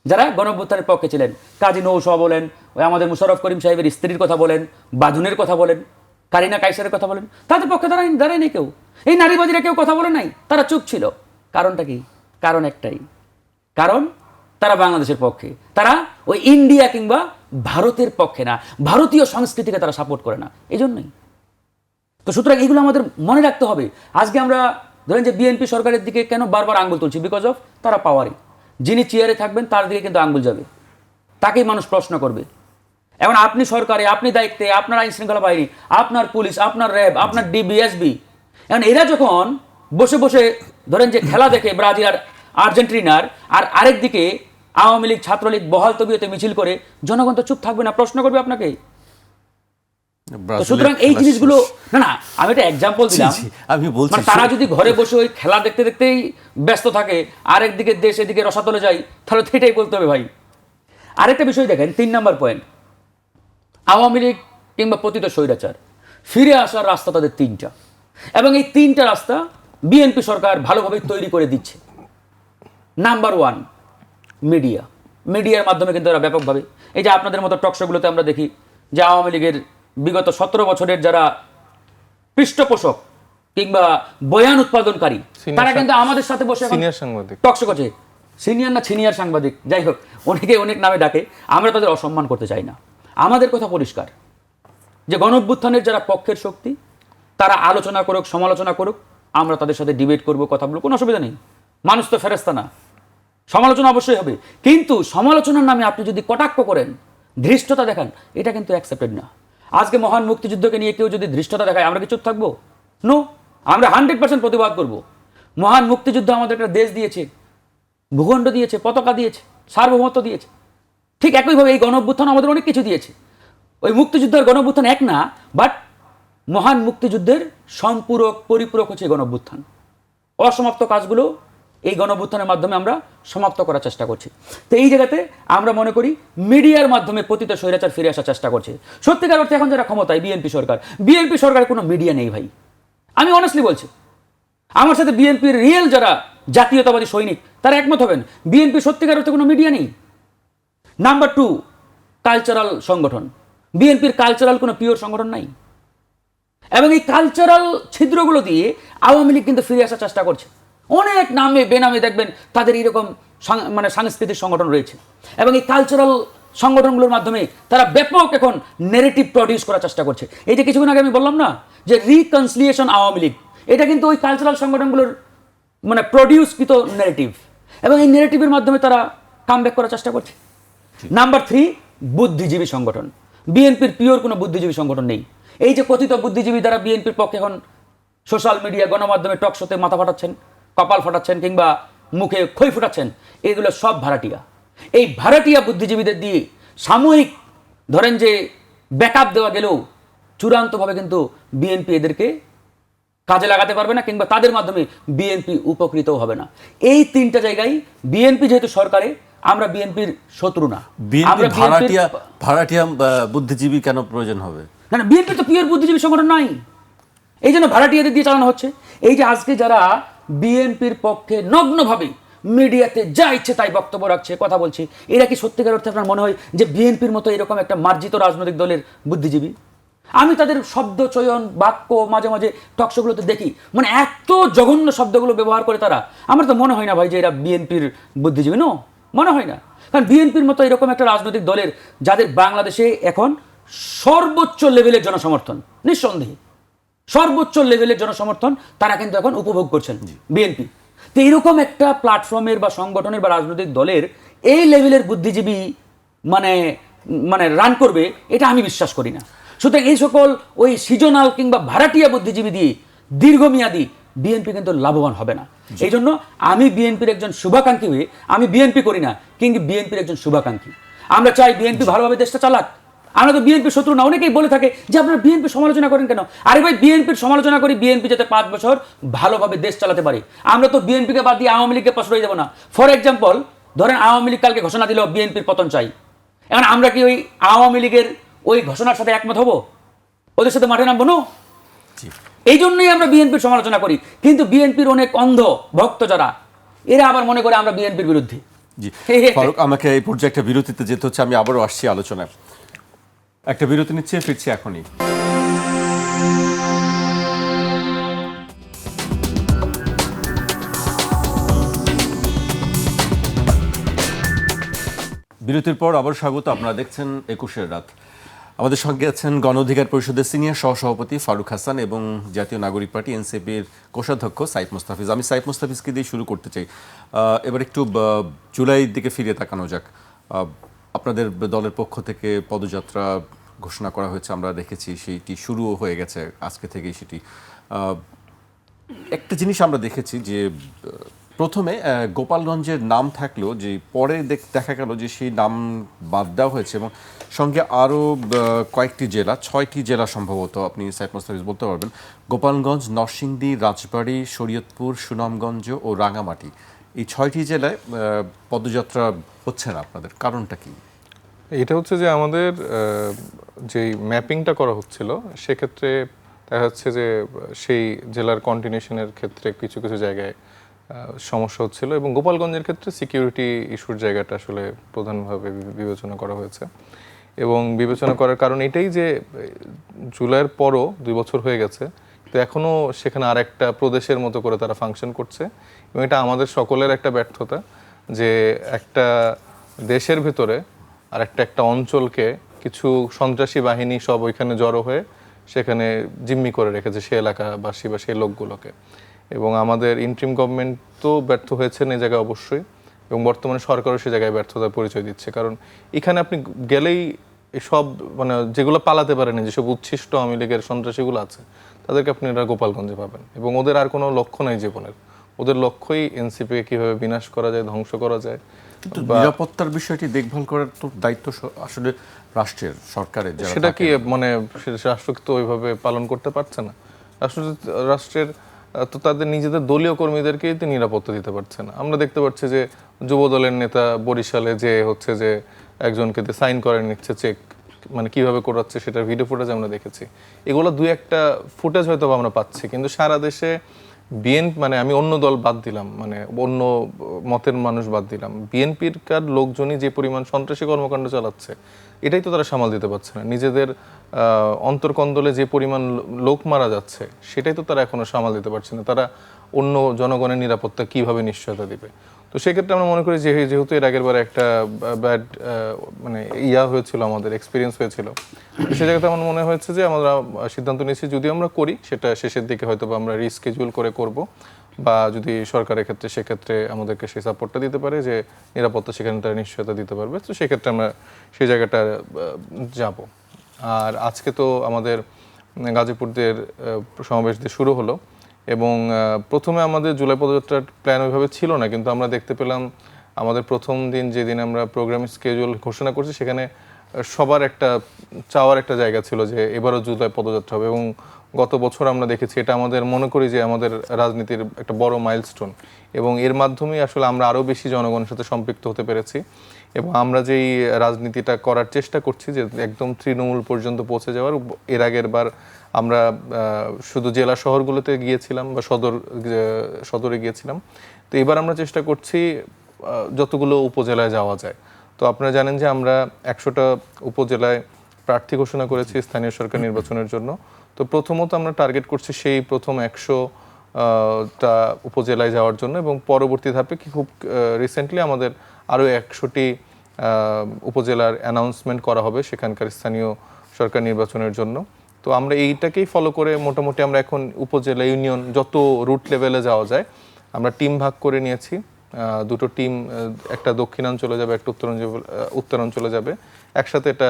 যারা গণঅভ্যুত্থানের পক্ষে ছিলেন। কাজী নৌশা বলেন, ওই আমাদের মুশাররফ করিম সাহেবের স্ত্রীর কথা বলেন, বাদুনের কথা বলেন, কারিনা কাইসারের কথা বলেন, তাদের পক্ষে দাঁড়ায়নি কেউ। এই নারীবাদীরা কেউ কথা বলে নাই, তারা চুপ ছিল। কারণটা কি? কারণ একটাই, কারণ তারা বাংলাদেশের পক্ষে, তারা ওই ইন্ডিয়া কিংবা ভারতের পক্ষে না, ভারতীয় সংস্কৃতিকে তারা সাপোর্ট করে না, এই জন্যই। তো সুতরাং এগুলো আমাদের মনে রাখতে হবে। আজকে আমরা ধরেন যে বিএনপি সরকারের দিকে কেন বারবার আঙ্গুল তুলছি? বিকজ অফ তারা পাওয়ারে, যিনি চেয়ারে থাকবেন তার দিকে কিন্তু আঙ্গুল যাবে, তাকেই মানুষ প্রশ্ন করবে। এখন আপনি সরকারে, আপনি দায়িত্বে, আপনার আইন শৃঙ্খলা বাহিনী, আপনার পুলিশ, আপনার র্যাব, আপনার ডিবিএসবি, এখন এরা যখন বসে বসে ধরেন যে খেলা দেখে ব্রাজিল আর আর্জেন্টিনার, আর আরেক দিকে আওয়ামী লীগ ছাত্রলীগ বহাল তবিয়তে মিছিল করে, জনগণ তো চুপ থাকবে না, প্রশ্ন করবে আপনাকে। তো সুতরাং এই জিনিসগুলো না, আমি একটা এক্সাম্পল দিলাম। আমি বলছি মানে তারা যদি ঘরে বসে ওই খেলা দেখতে দেখতেই ব্যস্ত থাকে, আরেকদিকে দেশ এদিকে রসাতলে যায়, তাহলে তো এটাই বলতে হবে ভাই। আরেকটা বিষয় দেখেন, 3 নম্বর পয়েন্ট, আওয়ামী লীগ কিংবা পতিত স্বৈরাচার ফিরে আসার রাস্তা তাদের 3টা, এবং এই 3টা রাস্তা বিএনপি সরকার ভালোভাবে তৈরি করে দিচ্ছে। Number 1, media. মিডিয়ার মাধ্যমে কিন্তু এরা ব্যাপকভাবে, এই যে আপনাদের মতো টকশোগুলোতে আমরা দেখি যে আওয়ামী লীগের বিগত 17 বছরের যারা পৃষ্ঠপোষক কিংবা বয়ান উৎপাদনকারী, তারা কিন্তু আমাদের সাথে বসে সিনিয়র সাংবাদিক টকশো করছে। সিনিয়র না সিনিয়র সাংবাদিক, যাই হোক, অনেকে অনেক নামে ডাকে, আমরা তাদের অসম্মান করতে চাই না। আমাদের কথা পরিষ্কার যে গণঅভ্যুত্থানের যারা পক্ষের শক্তি, তারা আলোচনা করুক, সমালোচনা করুক, আমরা তাদের সাথে ডিবেট করবো, কথা বলবো, কোনো অসুবিধা নেই। মানুষ তো ফেরেস্তা না, সমালোচনা অবশ্যই হবে, কিন্তু সমালোচনার নামে আপনি যদি কটাক্ষ করেন, ধৃষ্টতা দেখান, এটা কিন্তু অ্যাকসেপ্টেড না। আজকে মহান মুক্তিযুদ্ধকে নিয়ে কেউ যদি ধৃষ্টতা দেখায়, আমরা কি চুপ থাকবো? নো, আমরা 100% প্রতিবাদ করব। মহান মুক্তিযুদ্ধ আমাদের একটা দেশ দিয়েছে, ভূখণ্ড দিয়েছে, পতাকা দিয়েছে, সার্বভৌমত্ব দিয়েছে। ঠিক একইভাবে এই গণঅভ্যুত্থান আমাদের অনেক কিছু দিয়েছে। ওই মুক্তিযুদ্ধ আর গণঅভ্যুত্থান এক না, বাট মহান মুক্তিযুদ্ধের সম্পূরক পরিপূরক হচ্ছে এই গণঅভ্যুত্থান। অসমাপ্ত কাজগুলো এই গণঅভ্যুত্থানের মাধ্যমে আমরা সমাপ্ত করার চেষ্টা করছি। তো এই জায়গাতে আমরা মনে করি মিডিয়ার মাধ্যমে পতিত স্বৈরাচার ফিরে আসার চেষ্টা করছে। সত্যিকার অর্থে এখন যারা ক্ষমতায়, বিএনপি সরকারের কোনো মিডিয়া নেই ভাই, আমি অনেস্টলি বলছি। আমার সাথে বিএনপির রিয়েল যারা জাতীয়তাবাদী সৈনিক, তারা একমত হবেন, বিএনপি সত্যিকার অর্থে কোনো মিডিয়া নেই। নাম্বার 2, কালচারাল সংগঠন। বিএনপির কালচারাল কোনো পিওর সংগঠন নাই, এবং এই কালচারাল ছিদ্রগুলো দিয়ে আওয়ামী লীগ কিন্তু ফিরে আসার চেষ্টা করছে। অনেক নামে বেনামে দেখবেন তাদের এইরকম মানে সাংস্কৃতিক সংগঠন রয়েছে, এবং এই কালচারাল সংগঠনগুলোর মাধ্যমে তারা ব্যাপক এখন নেরেটিভ প্রডিউস করার চেষ্টা করছে। এই যে কিছুক্ষণ আগে আমি বললাম না যে রিকনসিলিয়েশন আওয়ামী লীগ, এটা কিন্তু ওই কালচারাল সংগঠনগুলোর মানে প্রডিউসকৃত নেরেটিভ, এবং এই নেরেটিভের মাধ্যমে তারা কামব্যাক করার চেষ্টা করছে। নাম্বার 3, বুদ্ধিজীবী সংগঠন। বিএনপির পিওর কোনো বুদ্ধিজীবী সংগঠন নেই। এই যে কথিত বুদ্ধিজীবী দ্বারা বিএনপির পক্ষে এখন সোশ্যাল মিডিয়া, গণমাধ্যমে, টকশোতে মাথা ফাটাচ্ছেন, কপাল ফাটাচ্ছেন কিংবা মুখে খই ফুটাচ্ছেন, এগুলো সব ভাড়াটিয়া। এই ভাড়াটিয়া বুদ্ধিজীবীদের দিয়ে সাময়িক ধরেন যে ব্যাকআপ দেওয়া গেলেও চূড়ান্তভাবে কিন্তু বিএনপি এদেরকে কাজে লাগাতে পারবে না, কিংবা তাদের মাধ্যমে বিএনপি উপকৃতও হবে না। এই 3টা জায়গায় বিএনপি যেহেতু সরকারে, আমরা বিএনপির শত্রু না। আমরা ভাড়াটিয়া বুদ্ধিজীবী কেন প্রয়োজন হবে? না, বিএনপি তো পিওর বুদ্ধিজীবী সংগঠন নাই, এই জন্য ভাড়াটিয়াদের দিয়ে চালানো হচ্ছে। এই যে আজকে যারা বিএনপির পক্ষে নগ্নভাবে মিডিয়াতে যা ইচ্ছে তাই বক্তব্য রাখছে, কথা বলছে, এরা কি সত্যিকার অর্থে আপনার মনে হয় যে বিএনপির মতো এরকম একটা মার্জিত রাজনৈতিক দলের বুদ্ধিজীবী? আমি তাদের শব্দ চয়ন, বাক্য মাঝে মাঝে টকশোগুলোতে দেখি, মানে এত জঘন্য শব্দগুলো ব্যবহার করে তারা, আমার তো মনে হয় না ভাই যে এরা বিএনপির বুদ্ধিজীবী। নো, মনে হয় না। কারণ বিএনপির মতো এরকম একটা রাজনৈতিক দলের, যাদের বাংলাদেশে এখন সর্বোচ্চ লেভেলের জনসমর্থন, নিঃসন্দেহে সর্বোচ্চ লেভেলের জনসমর্থন তারা কিন্তু এখন উপভোগ করছেন বিএনপি। তো এরকম একটা প্ল্যাটফর্মের বা সংগঠনের বা রাজনৈতিক দলের এই লেভেলের বুদ্ধিজীবী মানে মানে রান করবে, এটা আমি বিশ্বাস করি না। সুতরাং এই সকল ওই সিজনাল কিংবা ভাড়াটিয়া বুদ্ধিজীবী দিয়ে দীর্ঘমেয়াদী বিএনপি কিন্তু লাভবান হবে না। এই জন্য আমি বিএনপির একজন শুভাকাঙ্ক্ষী হয়ে, আমি বিএনপি করি না, কিন্তু বিএনপির একজন শুভাকাঙ্ক্ষী। আমরা চাই বিএনপি ভালোভাবে দেশটা চালাক। আমরা তো বিএনপির শত্রু না। অনেকেই বলে থাকে যে আপনারা বিএনপি সমালোচনা করেন কেন? আরে ভাই, বিএনপির সমালোচনা করি বিএনপি যাতে 5 বছর ভালোভাবে দেশ চালাতে পারে। আমরা তো বিএনপিকে বাদ দিয়ে আওয়ামী লীগকে প্রশ্রয় দেবো না। ফর এক্সাম্পল, ধরেন আওয়ামী লীগ কালকে ঘোষণা দিল বিএনপির পতন চাই, এখন আমরা কি ওই আওয়ামী লীগের ওই ঘোষণার সাথে একমত হব? ওদের সাথে মাঠে নামবো না? এই জন্যই আমরা বিএনপির সমালোচনা করি। কিন্তু বিএনপির অনেক অন্ধ ভক্ত যারা, এরা আবার মনে করে আমরা বিএনপির বিরুদ্ধে। জি ফারুক, আমাকে এই পর্যায়ে একটা বিরতিতে যেতে হচ্ছে, আমি আবারও আসছি আলোচনায়। একটা বিরতি নিচ্ছে, ফিরছি এখনই। বিরতির পর আবার স্বাগত। আপনারা দেখছেন ২১-এর রাত। আমাদের সঙ্গে আছেন গণ অধিকার পরিষদের সিনিয়র সহসভাপতি ফারুক হাসান এবং জাতীয় নাগরিক পার্টি এনসিপির কোষাধ্যক্ষ সাইফ মুস্তাফিজ। আমি সাইফ মুস্তাফিজকে দিয়ে শুরু করতে চাই। এবার একটু জুলাইয়ের দিকে ফিরে তাকানো যাক। আপনাদের দলের পক্ষ থেকে পদযাত্রা ঘোষণা করা হয়েছে, আমরা দেখেছি সেইটি শুরুও হয়ে গেছে আজকে থেকেই সেটি। একটা জিনিস আমরা দেখেছি যে প্রথমে গোপালগঞ্জের নাম থাকলেও যে পরে দেখা গেল যে সেই নাম বাদ দেওয়া হয়েছে এবং সঙ্গে আরও কয়েকটি জেলা, 6টি জেলা সম্ভবত, আপনি সাইফ মুস্তাফিজ বলতে পারবেন, গোপালগঞ্জ, নরসিংদী, রাজবাড়ী, শরীয়তপুর, সুনামগঞ্জ ও রাঙামাটি, এই 6টি জেলায় পদযাত্রা হচ্ছে না আপনাদের, কারণটা কি? এটা হচ্ছে যে আমাদের যেই ম্যাপিংটা করা হচ্ছিল সেক্ষেত্রে দেখা যাচ্ছে যে সেই জেলার কন্টিনিউশনের ক্ষেত্রে কিছু কিছু জায়গায় সমস্যা হচ্ছিল এবং গোপালগঞ্জের ক্ষেত্রে সিকিউরিটি ইস্যুর জায়গাটা আসলে প্রধানভাবে বিবেচনা করা হয়েছে। এবং বিবেচনা করার কারণ এটাই যে জুলাইয়ের পরও 2 বছর হয়ে গেছে, তো এখনও সেখানে আর একটা প্রদেশের মতো করে তারা ফাংশন করছে এবং এটা আমাদের সকলের একটা ব্যর্থতা যে একটা দেশের ভিতরে আর একটা অঞ্চলকে কিছু সন্ত্রাসী বাহিনী সব ওইখানে জড়ো হয়ে সেখানে জিম্মি করে রেখেছে সে এলাকাবাসী বা সেই লোকগুলোকে। এবং আমাদের ইন্ট্রিম গভর্নমেন্ট তো ব্যর্থ হয়েছেন এই জায়গায় অবশ্যই, এবং বর্তমানে সরকারও সে জায়গায় ব্যর্থতার পরিচয় দিচ্ছে। কারণ এখানে আপনি গেলেই সব মানে যেগুলো পালাতে পারেন, যেসব উচ্ছিষ্ট আওয়ামী লীগের সন্ত্রাসীগুলো আছে তাদেরকে আপনি এটা গোপালগঞ্জে পাবেন এবং ওদের আর কোনো লক্ষ্য নাই জীবনের, ওদের লক্ষ্যই এনসিপিকে কীভাবে বিনাশ করা যায়, ধ্বংস করা যায়। কিন্তু নিরাপত্তার বিষয়টি দেখভাল করার তো দায়িত্ব আসলে রাষ্ট্রের, সরকারের। সেটা কি মানে রাষ্ট্র তো ওইভাবে পালন করতে পারছে না। রাষ্ট্রের তো তাদের নিজেদের দলীয় কর্মীদেরকেই তো নিরাপত্তা দিতে পারছে না। আমরা দেখতে পাচ্ছি যে যুব দলের নেতা বরিশালে যে হচ্ছে যে একজনকে সাইন করে নিচ্ছে চেক, মানে কিভাবে করাচ্ছে সেটার ভিডিও ফুটেজ আমরা দেখেছি। এগুলো 2-1টা ফুটেজ হয়তো আমরা পাচ্ছি, কিন্তু সারা দেশে মানে আমি অন্য দল বাদ দিলাম, মানে অন্য মতের মানুষ বাদ দিলাম, বিএনপির কার লোকজনই যে পরিমাণ সন্ত্রাসী কর্মকাণ্ড চালাচ্ছে এটাই তো তারা সামাল দিতে পারছে না। নিজেদের অন্তর্কন্দলে যে পরিমাণ লোক মারা যাচ্ছে সেটাই তো তারা এখনো সামাল দিতে পারছে না। তারা অন্য জনগণের নিরাপত্তা কিভাবে নিশ্চয়তা দিবে? তো সেক্ষেত্রে আমরা মনে করি যেহেতু এর আগের বারে একটা ব্যাড মানে হয়েছিল, আমাদের এক্সপিরিয়েন্স হয়েছিল, সে জায়গাতে আমার মনে হয়েছে যে আমরা সিদ্ধান্ত নিয়েছি যদি আমরা করি সেটা শেষের দিকে হয়তো আমরা রিস্কেজুয়াল করব, বা যদি সরকারের ক্ষেত্রে সেক্ষেত্রে আমাদেরকে সেই সাপোর্টটা দিতে পারে যে নিরাপত্তা সেখানে তারা নিশ্চয়তা দিতে পারবে, তো সেক্ষেত্রে আমরা সেই জায়গাটা যাব। আর আজকে তো আমাদের গাজীপুরদের সমাবেশ দিয়ে শুরু হলো এবং প্রথমে আমাদের জুলাই পদযাত্রার প্ল্যান ওইভাবে ছিল না, কিন্তু আমরা দেখতে পেলাম আমাদের প্রথম দিন যেদিন আমরা প্রোগ্রাম স্কেজুয়াল ঘোষণা করছি সেখানে সবার একটা চাওয়ার একটা জায়গা ছিল যে এবারও জুলাই পদযাত্রা হবে। এবং গত বছর আমরা দেখেছি এটা আমাদের মনে করি যে আমাদের রাজনীতির একটা বড় মাইলস্টোন, এবং এর মাধ্যমেই আসলে আমরা আরও বেশি জনগণের সাথে সম্পৃক্ত হতে পেরেছি। এবং আমরা যেই রাজনীতিটা করার চেষ্টা করছি যে একদম তৃণমূল পর্যন্ত পৌঁছে যাওয়ার, এর আগের বার আমরা শুধু জেলা শহরগুলোতে গিয়েছিলাম বা সদরে গিয়েছিলাম, তো এবার আমরা চেষ্টা করছি যতগুলো উপজেলায় যাওয়া যায়। তো আপনারা জানেন যে আমরা 100টা উপজেলায় প্রার্থী ঘোষণা করেছি স্থানীয় সরকার নির্বাচনের জন্য। তো প্রথমত আমরা টার্গেট করছি সেই প্রথম 100টা উপজেলায় যাওয়ার জন্য, এবং পরবর্তী ধাপে কি খুব রিসেন্টলি আমাদের আরও 100টি উপজেলার অ্যানাউন্সমেন্ট করা হবে সেখানকার স্থানীয় সরকার নির্বাচনের জন্য। তো আমরা এইটাকেই ফলো করে মোটামুটি আমরা এখন উপজেলা, ইউনিয়ন, যত রুট লেভেলে যাওয়া যায় আমরা টিম ভাগ করে নিয়েছি। 2টো টিম, একটা দক্ষিণাঞ্চলে যাবে, একটা উত্তরাঞ্চলে যাবে, একসাথে এটা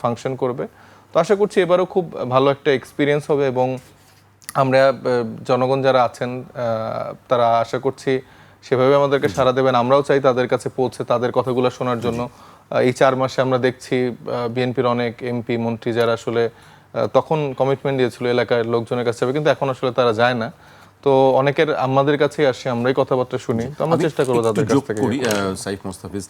ফাংশন করবে। তো আশা করছি এবারও খুব ভালো একটা এক্সপিরিয়েন্স হবে এবং আমরা জনগণ যারা আছেন তারা আশা করছি সেভাবে আমাদেরকে সাড়া দেবেন। আমরাও চাই তাদের কাছে পৌঁছে তাদের কথাগুলো শোনার জন্য। এই 4 মাসে আমরা দেখছি বিএনপির অনেক এমপি মন্ত্রী যারা আসলে তখন কমিটমেন্ট দিয়েছিল এলাকার লোকজনের কাছে যাবে, কিন্তু এখন আসলে তারা যায় না। তো অনেকের আমাদের কাছেই আসে, আমরাই কথাবার্তা শুনি, তো আমরা চেষ্টা করবো তাদের কাছ থেকে। সাইফ মুস্তাফিজ,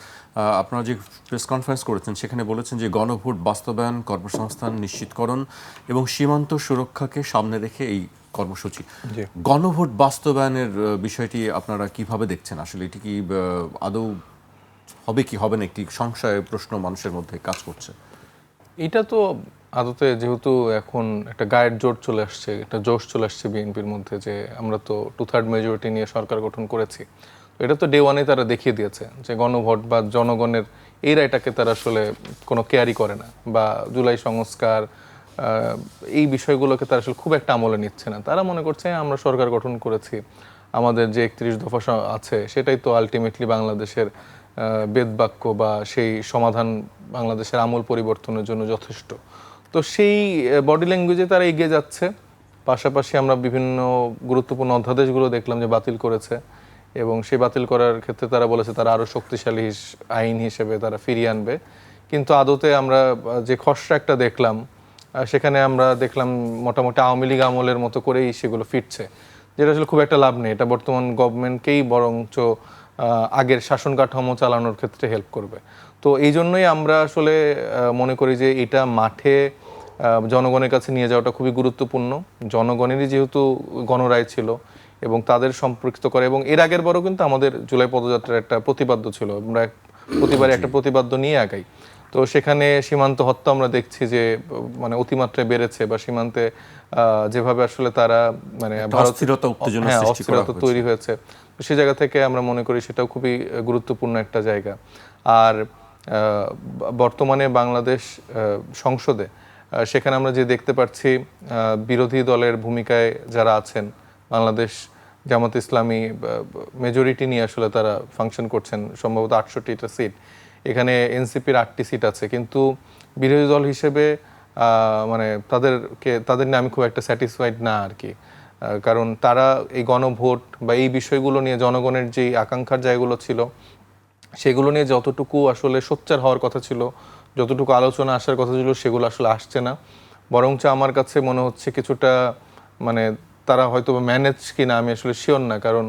আপনারা যে প্রেস কনফারেন্স করেছেন সেখানে বলেছেন যে গণভোট বাস্তবায়ন, কর্মসংস্থান নিশ্চিতকরণ এবং সীমান্ত সুরক্ষাকে সামনে রেখে এই কর্মসূচি। গণভোট বাস্তবায়নের বিষয়টি আপনারা কিভাবে দেখছেন? আসলে এটি কি আদৌ হবে কি হবে না, একটি সংশয় প্রশ্ন মানুষের মধ্যে কাজ করছে। এটা তো আদতে যেহেতু এখন একটা গায়ের জোর চলে আসছে, একটা জোশ চলে আসছে বিএনপির মধ্যে যে আমরা তো 2/3 মেজরিটি নিয়ে সরকার গঠন করেছি, তো এটা তো ডে ওয়ানে তারা দেখিয়ে দিয়েছে যে গণভোট বা জনগণের এই রায়টাকে তারা আসলে কোনো কেয়ারই করে না, বা জুলাই সংস্কার এই বিষয়গুলোকে তারা আসলে খুব একটা আমলে নিচ্ছে না। তারা মনে করছে আমরা সরকার গঠন করেছি, আমাদের যে 31 দফা আছে সেটাই তো আলটিমেটলি বাংলাদেশের বেদবাক্য বা সেই সমাধান বাংলাদেশের আমূল পরিবর্তনের জন্য যথেষ্ট। তো সেই বডি ল্যাঙ্গুয়েজে তারা এগিয়ে যাচ্ছে। পাশাপাশি আমরা বিভিন্ন গুরুত্বপূর্ণ অধ্যাদেশগুলো দেখলাম যে বাতিল করেছে, এবং সেই বাতিল করার ক্ষেত্রে তারা বলেছে তারা আরও শক্তিশালী আইন হিসেবে তারা ফিরিয়ে আনবে। কিন্তু আদতে আমরা যে খসড়া একটা দেখলাম, সেখানে আমরা দেখলাম মোটামুটি আওয়ামী লীগ আমলের মতো করেই সেগুলো ফিরছে, যেটা আসলে খুব একটা লাভ নেই। এটা বর্তমান গভর্নমেন্টকেই বরঞ্চ আগের শাসন কাঠামো চালানোর ক্ষেত্রে হেল্প করবে। তো এই জন্যই আমরা আসলে মনে করি যে এটা মাঠে জনগণের কাছে নিয়ে যাওয়াটা খুবই গুরুত্বপূর্ণ। জনগণেরই যেহেতু গণরায় ছিল এবং তাদের সম্পৃক্ত করে, এবং এর আগের বারও কিন্তু আমাদের জুলাই পদযাত্রার একটা প্রতিপাদ্য ছিল, আমরা প্রতিবারে একটা প্রতিপাদ্য নিয়ে আগাই। তো সেখানে সীমান্ত হত্যা আমরা দেখছি যে মানে অতিমাত্রায় বেড়েছে, বা সীমান্তে যেভাবে আসলে তারা মানে অস্থিরতা উত্তেজনা সৃষ্টি করা হয়েছে, তৈরি হয়েছে, সেই জায়গা থেকে আমরা মনে করি সেটাও খুবই গুরুত্বপূর্ণ একটা জায়গা। আর বর্তমানে বাংলাদেশ সংসদে সেখানে আমরা যে দেখতে পাচ্ছি বিরোধী দলের ভূমিকায় যারা আছেন, বাংলাদেশ জামাত ইসলামী মেজরিটি নিয়ে আসলে তারা ফাংশন করছেন, সম্ভবত 68টা সিট। এখানে এনসিপির 8টি সিট আছে, কিন্তু বিরোধী দল হিসেবে মানে তাদের নিয়ে আমি খুব একটা স্যাটিসফাইড না আর কি। কারণ তারা এই গণভোট বা এই বিষয়গুলো নিয়ে জনগণের যে আকাঙ্ক্ষার জায়গাগুলো ছিল সেগুলো নিয়ে যতটুকু আসলে সোচ্চার হওয়ার কথা ছিল, যতটুকু আলোচনা আসার কথা ছিল, সেগুলো আসলে আসছে না। বরঞ্চ আমার কাছে মনে হচ্ছে কিছুটা মানে তারা হয়তো ম্যানেজ কিনা আমি আসলে শিওর না, কারণ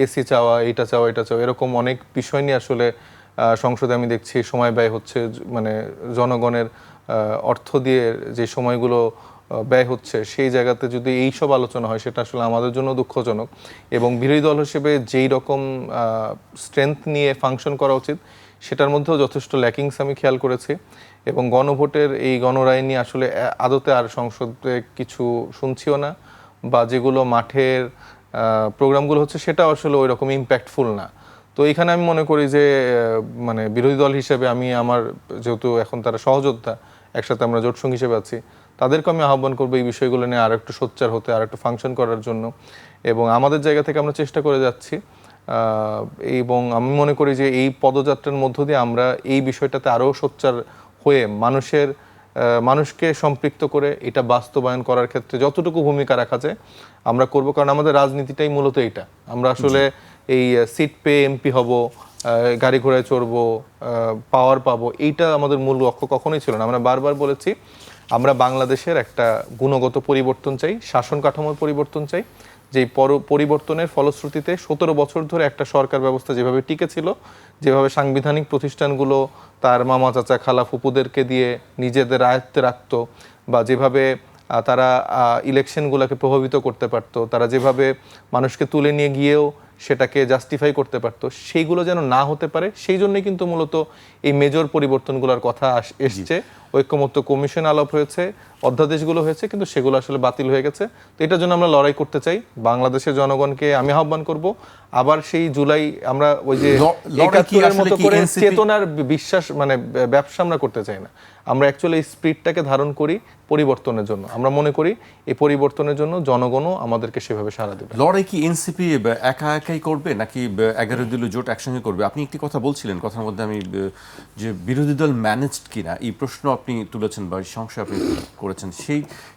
এসি চাওয়া, এটা চাওয়া, এটা চাওয়া, এরকম অনেক বিষয় নিয়ে আসলে সংসদে আমি দেখছি সময় ব্যয় হচ্ছে। মানে জনগণের অর্থ দিয়ে যে সময়গুলো ব্যয় হচ্ছে, সেই জায়গাতে যদি এই সব আলোচনা হয় সেটা আসলে আমাদের জন্য দুঃখজনক। এবং বিরোধী দল হিসেবে যেই রকম স্ট্রেংথ নিয়ে ফাংশন করা উচিত সেটার মধ্যেও যথেষ্ট ল্যাকিংস আমি খেয়াল করেছি। এবং গণভোটের এই গণরায় নিয়ে আসলে আদতে আর সংসদে কিছু শুনছিও না, বা যেগুলো মাঠের প্রোগ্রামগুলো হচ্ছে সেটাও আসলে ওই রকম ইম্প্যাক্টফুল না। তো এখানে আমি মনে করি যে মানে বিরোধী দল হিসেবে আমি আমার, যেহেতু এখন তারা সহযোদ্ধা, একসাথে আমরা জোটসংঘ হিসেবে আছি, তাদেরকে আমি আহ্বান করবো এই বিষয়গুলো নিয়ে আর একটু সোচ্চার হতে, আর একটু ফাংশন করার জন্য। এবং আমাদের জায়গা থেকে আমরা চেষ্টা করে যাচ্ছি, এবং আমি মনে করি যে এই পদযাত্রার মধ্য দিয়ে আমরা এই বিষয়টাতে আরও সোচ্চার হয়ে মানুষকে সম্পৃক্ত করে এটা বাস্তবায়ন করার ক্ষেত্রে যতটুকু ভূমিকা রাখা যায় আমরা করব। কারণ আমাদের রাজনীতিটাই মূলত এটা, আমরা আসলে এই সিট পেয়ে এমপি হব, গাড়ি ঘোড়ায় চড়বো, পাওয়ার পাবো, এইটা আমাদের মূল লক্ষ্য কখনোই ছিল না। আমরা বারবার বলেছি আমরা বাংলাদেশের একটা গুণগত পরিবর্তন চাই, শাসন কাঠামোর পরিবর্তন চাই, যে পরিবর্তনের ফলশ্রুতিতে 17 বছর ধরে একটা সরকার ব্যবস্থা যেভাবে টিকে ছিল, যেভাবে সাংবিধানিক প্রতিষ্ঠানগুলো তার মামা চাচা খালা ফুপুদেরকে দিয়ে নিজেদের আয়ত্তে রাখত, বা যেভাবে তারা ইলেকশনগুলোকে প্রভাবিত করতে পারত, তারা যেভাবে মানুষকে তুলে নিয়ে গিয়েও সেটাকে জাস্টিফাই করতে পারতো, সেইগুলো যেন না হতে পারে, সেই জন্যই কিন্তু মূলত এই মেজর পরিবর্তনগুলোর কথা এসছে। ঐক্যমত্য কমিশন আলাপ হয়েছে, অধ্যাদেশগুলো হয়েছে, কিন্তু সেগুলো আসলে বাতিল হয়ে গেছে। তো এটার জন্য আমরা লড়াই করতে চাই। বাংলাদেশের জনগণকে আমি আহ্বান করব আবার সেই জুলাই আমরা ওই যে একাত্তরের মতো করে চেতনার বিশ্বাস মানে ব্যবসা আমরা করতে চাই না। আমরা অ্যাকচুয়ালি এই স্পিরিটটাকে ধারণ করি পরিবর্তনের জন্য। আমরা মনে করি এই পরিবর্তনের জন্য জনগণও আমাদেরকে সেভাবে সাড়া দেবে। লড়াই কি এনসিপি একা একাই করবে নাকি 11 দলীয় জোট একসঙ্গে করবে? আপনি একটি কথা বলছিলেন, কথার মধ্যে আমি যে বিরোধী দল ম্যানেজড কিনা এই প্রশ্ন আপনি তুলেছেন বা সংশয় আপনি করেছেন,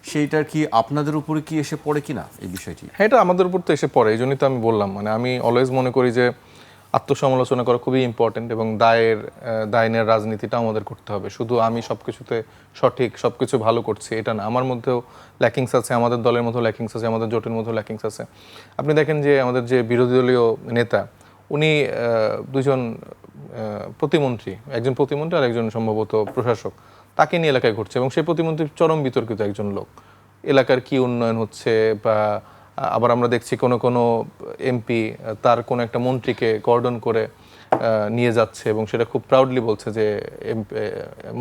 সেইটার কি আপনাদের উপরে কি এসে পড়ে কিনা এই বিষয়টি? হ্যাঁ, এটা আমাদের উপর তো এসে পড়ে, এই জন্যই তো আমি বললাম। মানে আমি অলওয়েজ মনে করি যে আত্মসমালোচনা করা খুবই ইম্পর্টেন্ট, এবং দায়ের রাজনীতিটা আমাদের করতে হবে। শুধু আমি সবকিছুতে সঠিক, সবকিছু ভালো করছি এটা না, আমার মধ্যেও ল্যাকিংস আছে, আমাদের দলের মধ্যেও ল্যাকিংস আছে, আমাদের জোটের মধ্যেও ল্যাকিংস আছে। আপনি দেখেন যে আমাদের যে বিরোধী দলীয় নেতা, উনি দুজন প্রতিমন্ত্রী, একজন প্রতিমন্ত্রী আর একজন সম্ভবত প্রশাসক, তাকে নিয়ে এলাকায় ঘুরছে, এবং সেই প্রতিমন্ত্রী চরম বিতর্কিত একজন লোক। এলাকার কি উন্নয়ন হচ্ছে, বা আবার আমরা দেখছি কোনো এমপি তার কোনো একটা মন্ত্রীকে কর্ডন করে নিয়ে যাচ্ছে এবং সেটা খুব প্রাউডলি বলছে যে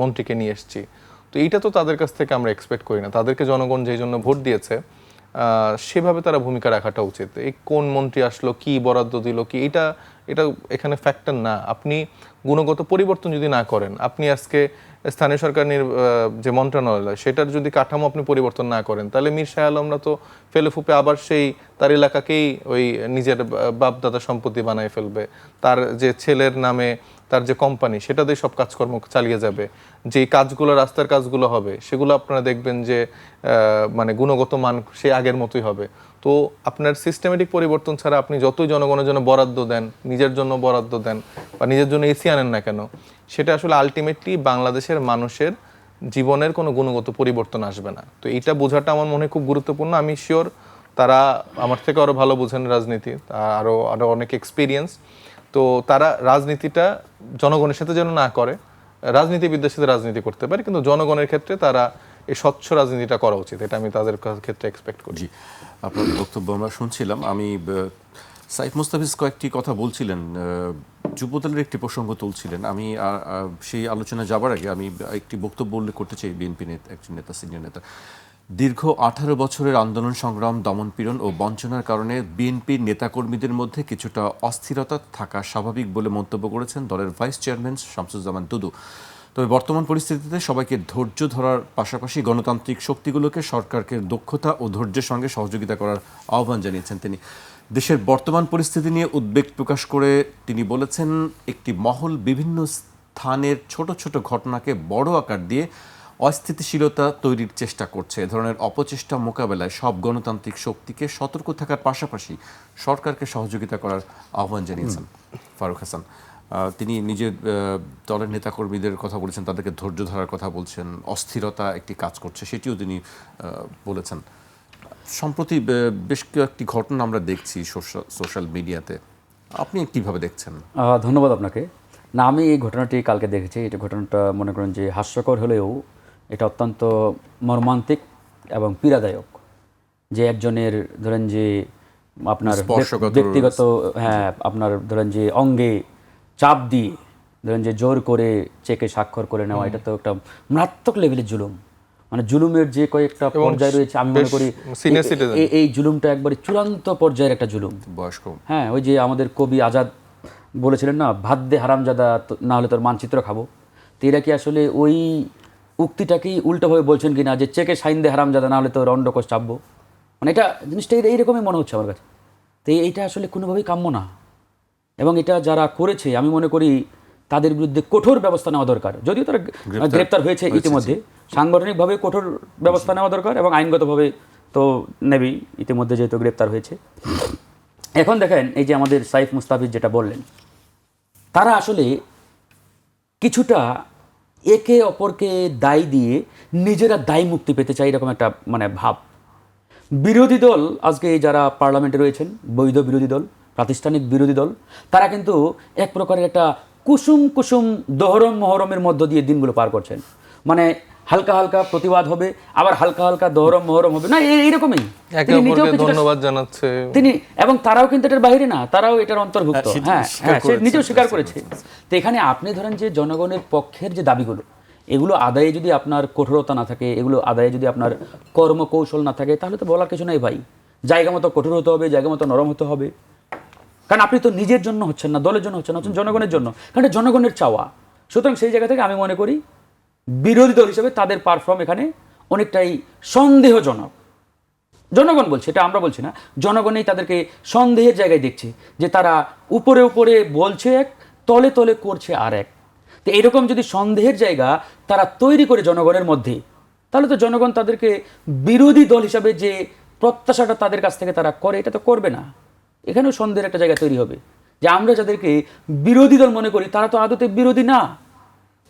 মন্ত্রীকে নিয়ে এসেছি। তো এইটা তো তাদের কাছ থেকে আমরা এক্সপেক্ট করি না। তাদেরকে জনগণ যেই জন্য ভোট দিয়েছে সেভাবে তারা ভূমিকা রাখাটা উচিত। এই কোন মন্ত্রী আসলো, কি বরাদ্দ দিল, কি এটা এখানে ফ্যাক্টর না। আপনি গুণগত পরিবর্তন যদি না করেন, আপনি আজকে স্থানীয় সরকার যে মন্ত্রণালয় সেটার যদি কাঠামো আপনি পরিবর্তন না করেন, তাহলে মীর শাহ আলমরা তো ফেলে ফুপে আবার সেই তার এলাকাকেই ওই নিজের বাপদাদা সম্পত্তি বানায় ফেলবে। তার যে ছেলের নামে তার যে কোম্পানি সেটা দিয়ে সব কাজকর্ম চালিয়ে যাবে। যে কাজগুলো, রাস্তার কাজগুলো হবে, সেগুলো আপনারা দেখবেন যে মানে গুণগত মান সেই আগের মতোই হবে। তো আপনার সিস্টেমেটিক পরিবর্তন ছাড়া আপনি যতই জনগণের জন্য বরাদ্দ দেন, নিজের জন্য বরাদ্দ দেন বা নিজের জন্য এসি আনেন না কেন, সেটা আসলে আলটিমেটলি বাংলাদেশের মানুষের জীবনের কোনো গুণগত পরিবর্তন আসবে না। তো এইটা বোঝাটা আমার মনে হয় খুব গুরুত্বপূর্ণ। আমি শিওর তারা আমার থেকে আরও ভালো বোঝেন রাজনীতি, আরও অনেক এক্সপিরিয়েন্স। তো তারা রাজনীতিটা জনগণের সাথে যেন না করে, রাজনীতিবিদদের সাথে রাজনীতি করতে পারে, কিন্তু জনগণের ক্ষেত্রে তারা এই স্বচ্ছ রাজনীতিটা করা উচিত। এটা আমি তাদের ক্ষেত্রে এক্সপেক্ট করি। জি, আপনার বক্তব্য আমরা শুনছিলাম। আমি সাইফ মুস্তাফিজ কয়েকটি কথা বলছিলেন, যুবদলের একটি প্রসঙ্গ তুলছিলেন। আমি সেই আলোচনা যাবার আগে আমি একটি বক্তব্য উল্লেখ করতে চাই। বিএনপি একজন নেতা, সিনিয়র নেতা, দীর্ঘ 18 বছরের আন্দোলন সংগ্রাম, দমনপীড়ন ও বঞ্চনার কারণে বিএনপির নেতাকর্মীদের মধ্যে কিছুটা অস্থিরতা থাকা স্বাভাবিক বলে মন্তব্য করেছেন দলের ভাইস চেয়ারম্যান শামসুজ্জামান দুদু। তবে বর্তমান পরিস্থিতিতে সবাইকে ধৈর্য ধরার পাশাপাশি গণতান্ত্রিক শক্তিগুলোকে সরকারকে দক্ষতা ও ধৈর্যের সঙ্গে সহযোগিতা করার আহ্বান জানিয়েছেন তিনি। দেশের বর্তমান পরিস্থিতি নিয়ে উদ্বেগ প্রকাশ করে তিনি বলেছেন, একটি মহল বিভিন্ন স্থানের ছোট ছোট ঘটনাকে বড় আকার দিয়ে অস্থিতিশীলতা তৈরির চেষ্টা করছে। এ ধরনের অপচেষ্টা মোকাবেলায় সব গণতান্ত্রিক শক্তিকে সতর্ক থাকার পাশাপাশি সরকারকে সহযোগিতা করার আহ্বান জানিয়েছেন ফারুক হাসান। তিনি নিজের দলের নেতাকর্মীদের কথা বলেছেন, তাদেরকে ধৈর্য ধরার কথা বলছেন, অস্থিরতা একটি কাজ করছে সেটিও তিনি বলেছেন। সম্প্রতি বেশ কয়েকটি ঘটনা আমরা দেখছি সোশ্যাল মিডিয়াতে, আপনি কীভাবে দেখছেন? ধন্যবাদ আপনাকে। না, আমি এই ঘটনাটি কালকে দেখেছি। এটা ঘটনাটা মনে করেন যে হাস্যকর হলেও এটা অত্যন্ত মর্মান্তিক এবং পীড়াদায়ক। যে একজনের ধরেন যে আপনার ব্যক্তিগত আপনার ধরেন যে অঙ্গে চাপ দিয়ে ধরেন যে জোর করে চেকে স্বাক্ষর করে নেওয়া, এটা তো একটা মারাত্মক লেভেলের জুলুম। মানে জুলুমের যে কয়েকটা পর্যায় রয়েছে, আমি মনে করি এই জুলুমটা একবারে চূড়ান্ত পর্যায়ের একটা জুলুম। বয়স্ক, হ্যাঁ, ওই যে আমাদের কবি আজাদ বলেছিলেন না, ভাত দে হারামজাদা না হলে তোর মানচিত্র খাবো। তো এরা কি আসলে ওই উক্তিটাকেই উল্টোভাবে বলছেন কিনা, যে চেকে সাইন দে হারামজাদা না হলে তোর অন্ডকোষ চাপবো? মানে এটা জিনিসটা এইরকমই মনে হচ্ছে আমার কাছে। তো এইটা আসলে কোনোভাবেই কাম্য না। এবং এটা যারা করেছে আমি মনে করি তাদের বিরুদ্ধে কঠোর ব্যবস্থা নেওয়া দরকার। যদিও তারা গ্রেপ্তার হয়েছে ইতিমধ্যে, সাংগঠনিকভাবে কঠোর ব্যবস্থা নেওয়া দরকার এবং আইনগতভাবে তো নেবেই ইতিমধ্যে, যেহেতু গ্রেপ্তার হয়েছে। এখন দেখেন, এই যে আমাদের সাইফ মুস্তাফিজ যেটা বললেন, তারা আসলে কিছুটা একে অপরকে দায় দিয়ে নিজেরা দায় মুক্তি পেতে চায়, এরকম একটা মানে ভাব। বিরোধী দল আজকে যারা পার্লামেন্টে রয়েছেন, বৈধ বিরোধী দল, প্রাতিষ্ঠানিক বিরোধী দল, তারা কিন্তু এক প্রকারের একটা কুসুম কুসুম দহরম মহরমের মধ্য দিয়ে দিনগুলো পার করছেন। মানে হালকা হালকা প্রতিবাদ হবে, আবার হালকা হালকা দহরম মহরম হবে, না এইরকমই ধন্যবাদ জানাচ্ছে তিনি। এবং তারাও কিন্তু এটার বাইরে না, তারাও এটার অন্তর্ভুক্ত। হ্যাঁ, সে নিজেও স্বীকার করেছে। তো এখানে আপনি ধরেন যে জনগণের পক্ষের যে দাবিগুলো, এগুলো আদায়ে যদি আপনার কঠোরতা না থাকে, এগুলো আদায়ে যদি আপনার কর্মকৌশল না থাকে, তাহলে তো বলার কিছু নাই ভাই। জায়গা মতো কঠোর হতে হবে, জায়গা মতো নরম হতে হবে। কারণ আপনি তো নিজের জন্য হচ্ছেন না, দলের জন্য হচ্ছেন না, হচ্ছেন জনগণের জন্য। কারণ এটা জনগণের চাওয়া। সুতরাং সেই জায়গা থেকে আমি মনে করি বিরোধী দল হিসেবে তাদের পারফর্ম এখানে অনেকটাই সন্দেহজনক। জনগণ বলছে, এটা আমরা বলছি না, জনগণই তাদেরকে সন্দেহের জায়গায় দেখছে, যে তারা উপরে উপরে বলছে এক, তলে তলে করছে আর এক। তো এরকম যদি সন্দেহের জায়গা তারা তৈরি করে জনগণের মধ্যে, তাহলে তো জনগণ তাদেরকে বিরোধী দল হিসাবে যে প্রত্যাশাটা তাদের কাছ থেকে তারা করে, এটা তো করবে না। এখানেও সন্দেহের একটা জায়গা তৈরি হবে যে আমরা যাদেরকে বিরোধী দল মনে করি তারা তো আদতে বিরোধী না।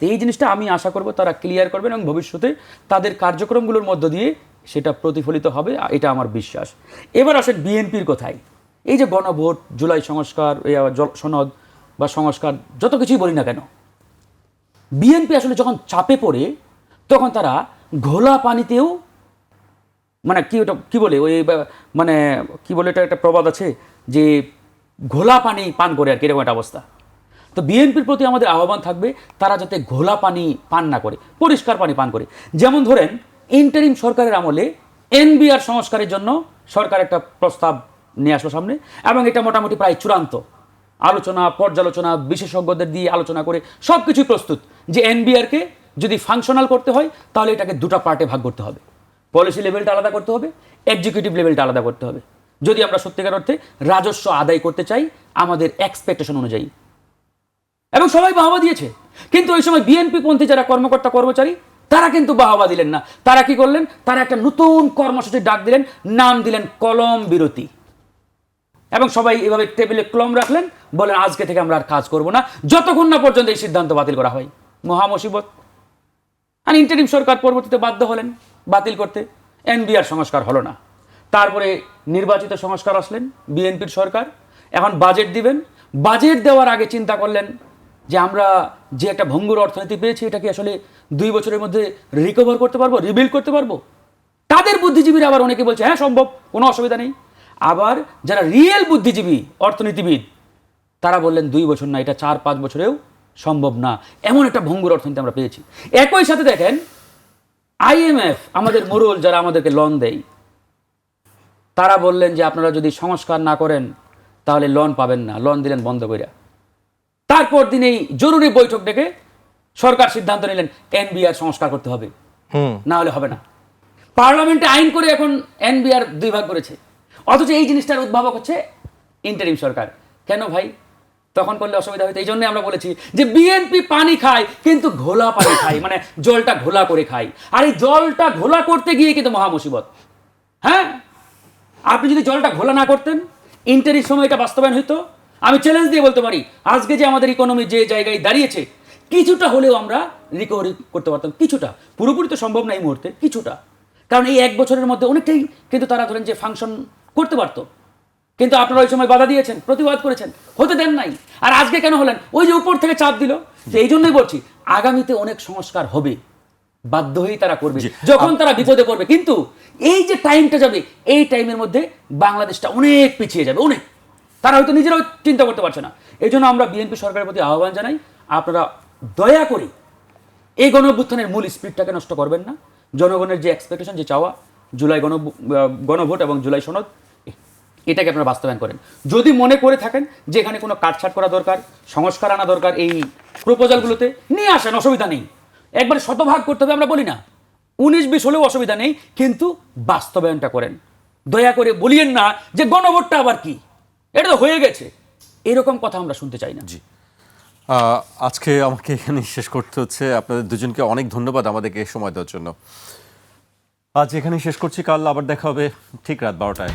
তো এই জিনিসটা আমি আশা করব তারা ক্লিয়ার করবেন এবং ভবিষ্যতে তাদের কার্যক্রমগুলোর মধ্য দিয়ে সেটা প্রতিফলিত হবে, এটা আমার বিশ্বাস। এবার আসেন বিএনপির কথায়। এই যে গণভোট, জুলাই সংস্কার, সনদ বা সংস্কার, যত কিছুই বলি না কেন, বিএনপি আসলে যখন চাপে পড়ে তখন তারা ঘোলা পানিতেও মানে কি বলে ওই মানে কি বলে, এটা একটা প্রবাদ আছে যে ঘোলা পানি পান করে আর কি, এরকম একটা অবস্থা। তো বিএনপির প্রতি আমাদের আহ্বান থাকবে তারা যাতে ঘোলা পানি পান না করে, পরিষ্কার পানি পান করে। যেমন ধরেন ইন্টারিম সরকারের আমলে এনবিআর সংস্কারের জন্য সরকার একটা প্রস্তাব নিয়ে আসলো সামনে, এবং এটা মোটামুটি প্রায় চূড়ান্ত আলোচনা, পর্যালোচনা, বিশেষজ্ঞদের দিয়ে আলোচনা করে সব কিছুই প্রস্তুত যে এনবিআরকে যদি ফাংশনাল করতে হয় তাহলে এটাকে দুটো পার্টে ভাগ করতে হবে। পলিসি লেভেলটা আলাদা করতে হবে, এক্সিকিউটিভ লেভেলটা আলাদা করতে হবে, যদি আমরা সত্যিকার অর্থে রাজস্ব আদায় করতে চাই আমাদের এক্সপেকটেশন অনুযায়ী। এবং সবাই বাহবা দিয়েছে, কিন্তু ওই সময় বিএনপি পন্থী যারা কর্মকর্তা কর্মচারী তারা কিন্তু বাহবা দিলেন না। তারা কি করলেন? তারা একটা নতুন কর্মসূচির ডাক দিলেন, নাম দিলেন কলম বিরতি। এবং সবাই এভাবে টেবিলে কলম রাখলেন, বলেন আজকে থেকে আমরা আর কাজ করব না যতক্ষণ না পর্যন্ত এই সিদ্ধান্ত বাতিল করা হয়। মহা মুসিবত। আর ইন্টারিম সরকার পরবর্তীতে বাধ্য হলেন বাতিল করতে, এনবিআর সংস্কার হলো না। তারপরে নির্বাচিত সংস্কার আসলেন বিএনপির সরকার, এখন বাজেট দিবেন। বাজেট দেওয়ার আগে চিন্তা করলেন যে আমরা যে একটা ভঙ্গুর অর্থনীতি পেয়েছি এটা কি আসলে 2 বছরের মধ্যে রিকভার করতে পারবো, রিবিল্ড করতে পারবো? তাদের বুদ্ধিজীবীরা আবার অনেকে বলছে হ্যাঁ সম্ভব, কোনো অসুবিধা নেই। আবার যারা রিয়েল বুদ্ধিজীবী অর্থনীতিবিদ তারা বললেন 2 বছর না, এটা 4-5 বছরেও সম্ভব না, এমন একটা ভঙ্গুর অর্থনীতি আমরা পেয়েছি। একই সাথে দেখেন আইএমএফ আমাদের মোড়ল যারা আমাদেরকে লোন দেয় তারা বললেন যে আপনারা যদি সংস্কার না করেন তাহলে লোন পাবেন না, লোন দিলেন বন্ধ করে। তারপর দিনেই জরুরি বৈঠক ডেকে সরকার সিদ্ধান্ত নিলেন এনবিআর সংস্কার করতে হবে, না হলে হবে না। পার্লামেন্টে আইন করে এখন এনবিআর 2 ভাগ করেছে, অথচ এই জিনিসটার উদ্ভাবক হচ্ছে ইন্টারিম সরকার। কেন ভাই? তখন করলে অসুবিধা হতো। এই জন্য আমরা বলেছি যে বিএনপি পানি খায় কিন্তু ঘোলা পানি খায়, মানে জলটা ঘোলা করে খায়। আর এই জলটা ঘোলা করতে গিয়ে কিন্তু মহা মুসিবত। হ্যাঁ, আপনি যদি জলটা ঘোলা না করতেন ইন্টারিম সময় এটা বাস্তবায়ন হইতো। আমি চ্যালেঞ্জ দিয়ে বলতে পারি আজকে যে আমাদের ইকোনমি যে জায়গায় দাঁড়িয়েছে কিছুটা হলেও আমরা রিকভারি করতে পারতাম, কিছুটা, পুরোপুরি তো সম্ভব না এই মুহূর্তে, কিছুটা। কারণ এই 1 বছরের মধ্যে অনেকটাই কিন্তু তারা ধরেন যে ফাংশন করতে পারতো, কিন্তু আপনারা ওই সময় বাধা দিয়েছেন, প্রতিবাদ করেছেন, হতে দেন নাই। আর আজকে কেন হলেন? ওই যে উপর থেকে চাপ দিল। এই জন্যই বলছি আগামীতে অনেক সংস্কার হবে, বাধ্য হয়েই তারা করবে যখন তারা বিপদে পড়বে। কিন্তু এই যে টাইমটা যাবে এই টাইমের মধ্যে বাংলাদেশটা অনেক পিছিয়ে যাবে, অনেক। তারা হয়তো নিজেরাও চিন্তা করতে পারছে না। এই জন্য আমরা বিএনপি সরকারের প্রতি আহ্বান জানাই, আপনারা দয়া করে এই গণঅভ্যুত্থানের মূল স্পিরিটটাকে নষ্ট করবেন না। জনগণের যে এক্সপেকটেশন, যে চাওয়া জুলাই গণভোট এবং জুলাই সনদ, এটাকে আপনারা বাস্তবায়ন করেন। যদি মনে করে থাকেন যে এখানে কোনো কাটছাট করা দরকার, সংস্কার আনা দরকার, এই প্রপোজালগুলোতে নিয়ে আসেন, অসুবিধা নেই। একবারে শতভাগ করতে হবে আমরা বলি না, 19-20 হলেও অসুবিধা নেই, কিন্তু বাস্তবায়নটা করেন। দয়া করে বলিয়েন না যে গণভোটটা আবার কি, এটা তো হয়ে গেছে, এরকম কথা আমরা শুনতে চাই না। জি, আজকে আমাকে এখানে শেষ করতে হচ্ছে। আপনাদের দুজনকে অনেক ধন্যবাদ আমাদেরকে সময় দেওয়ার জন্য। আজ এখানেই শেষ করছি, কাল আবার দেখা হবে ঠিক রাত 12টায়।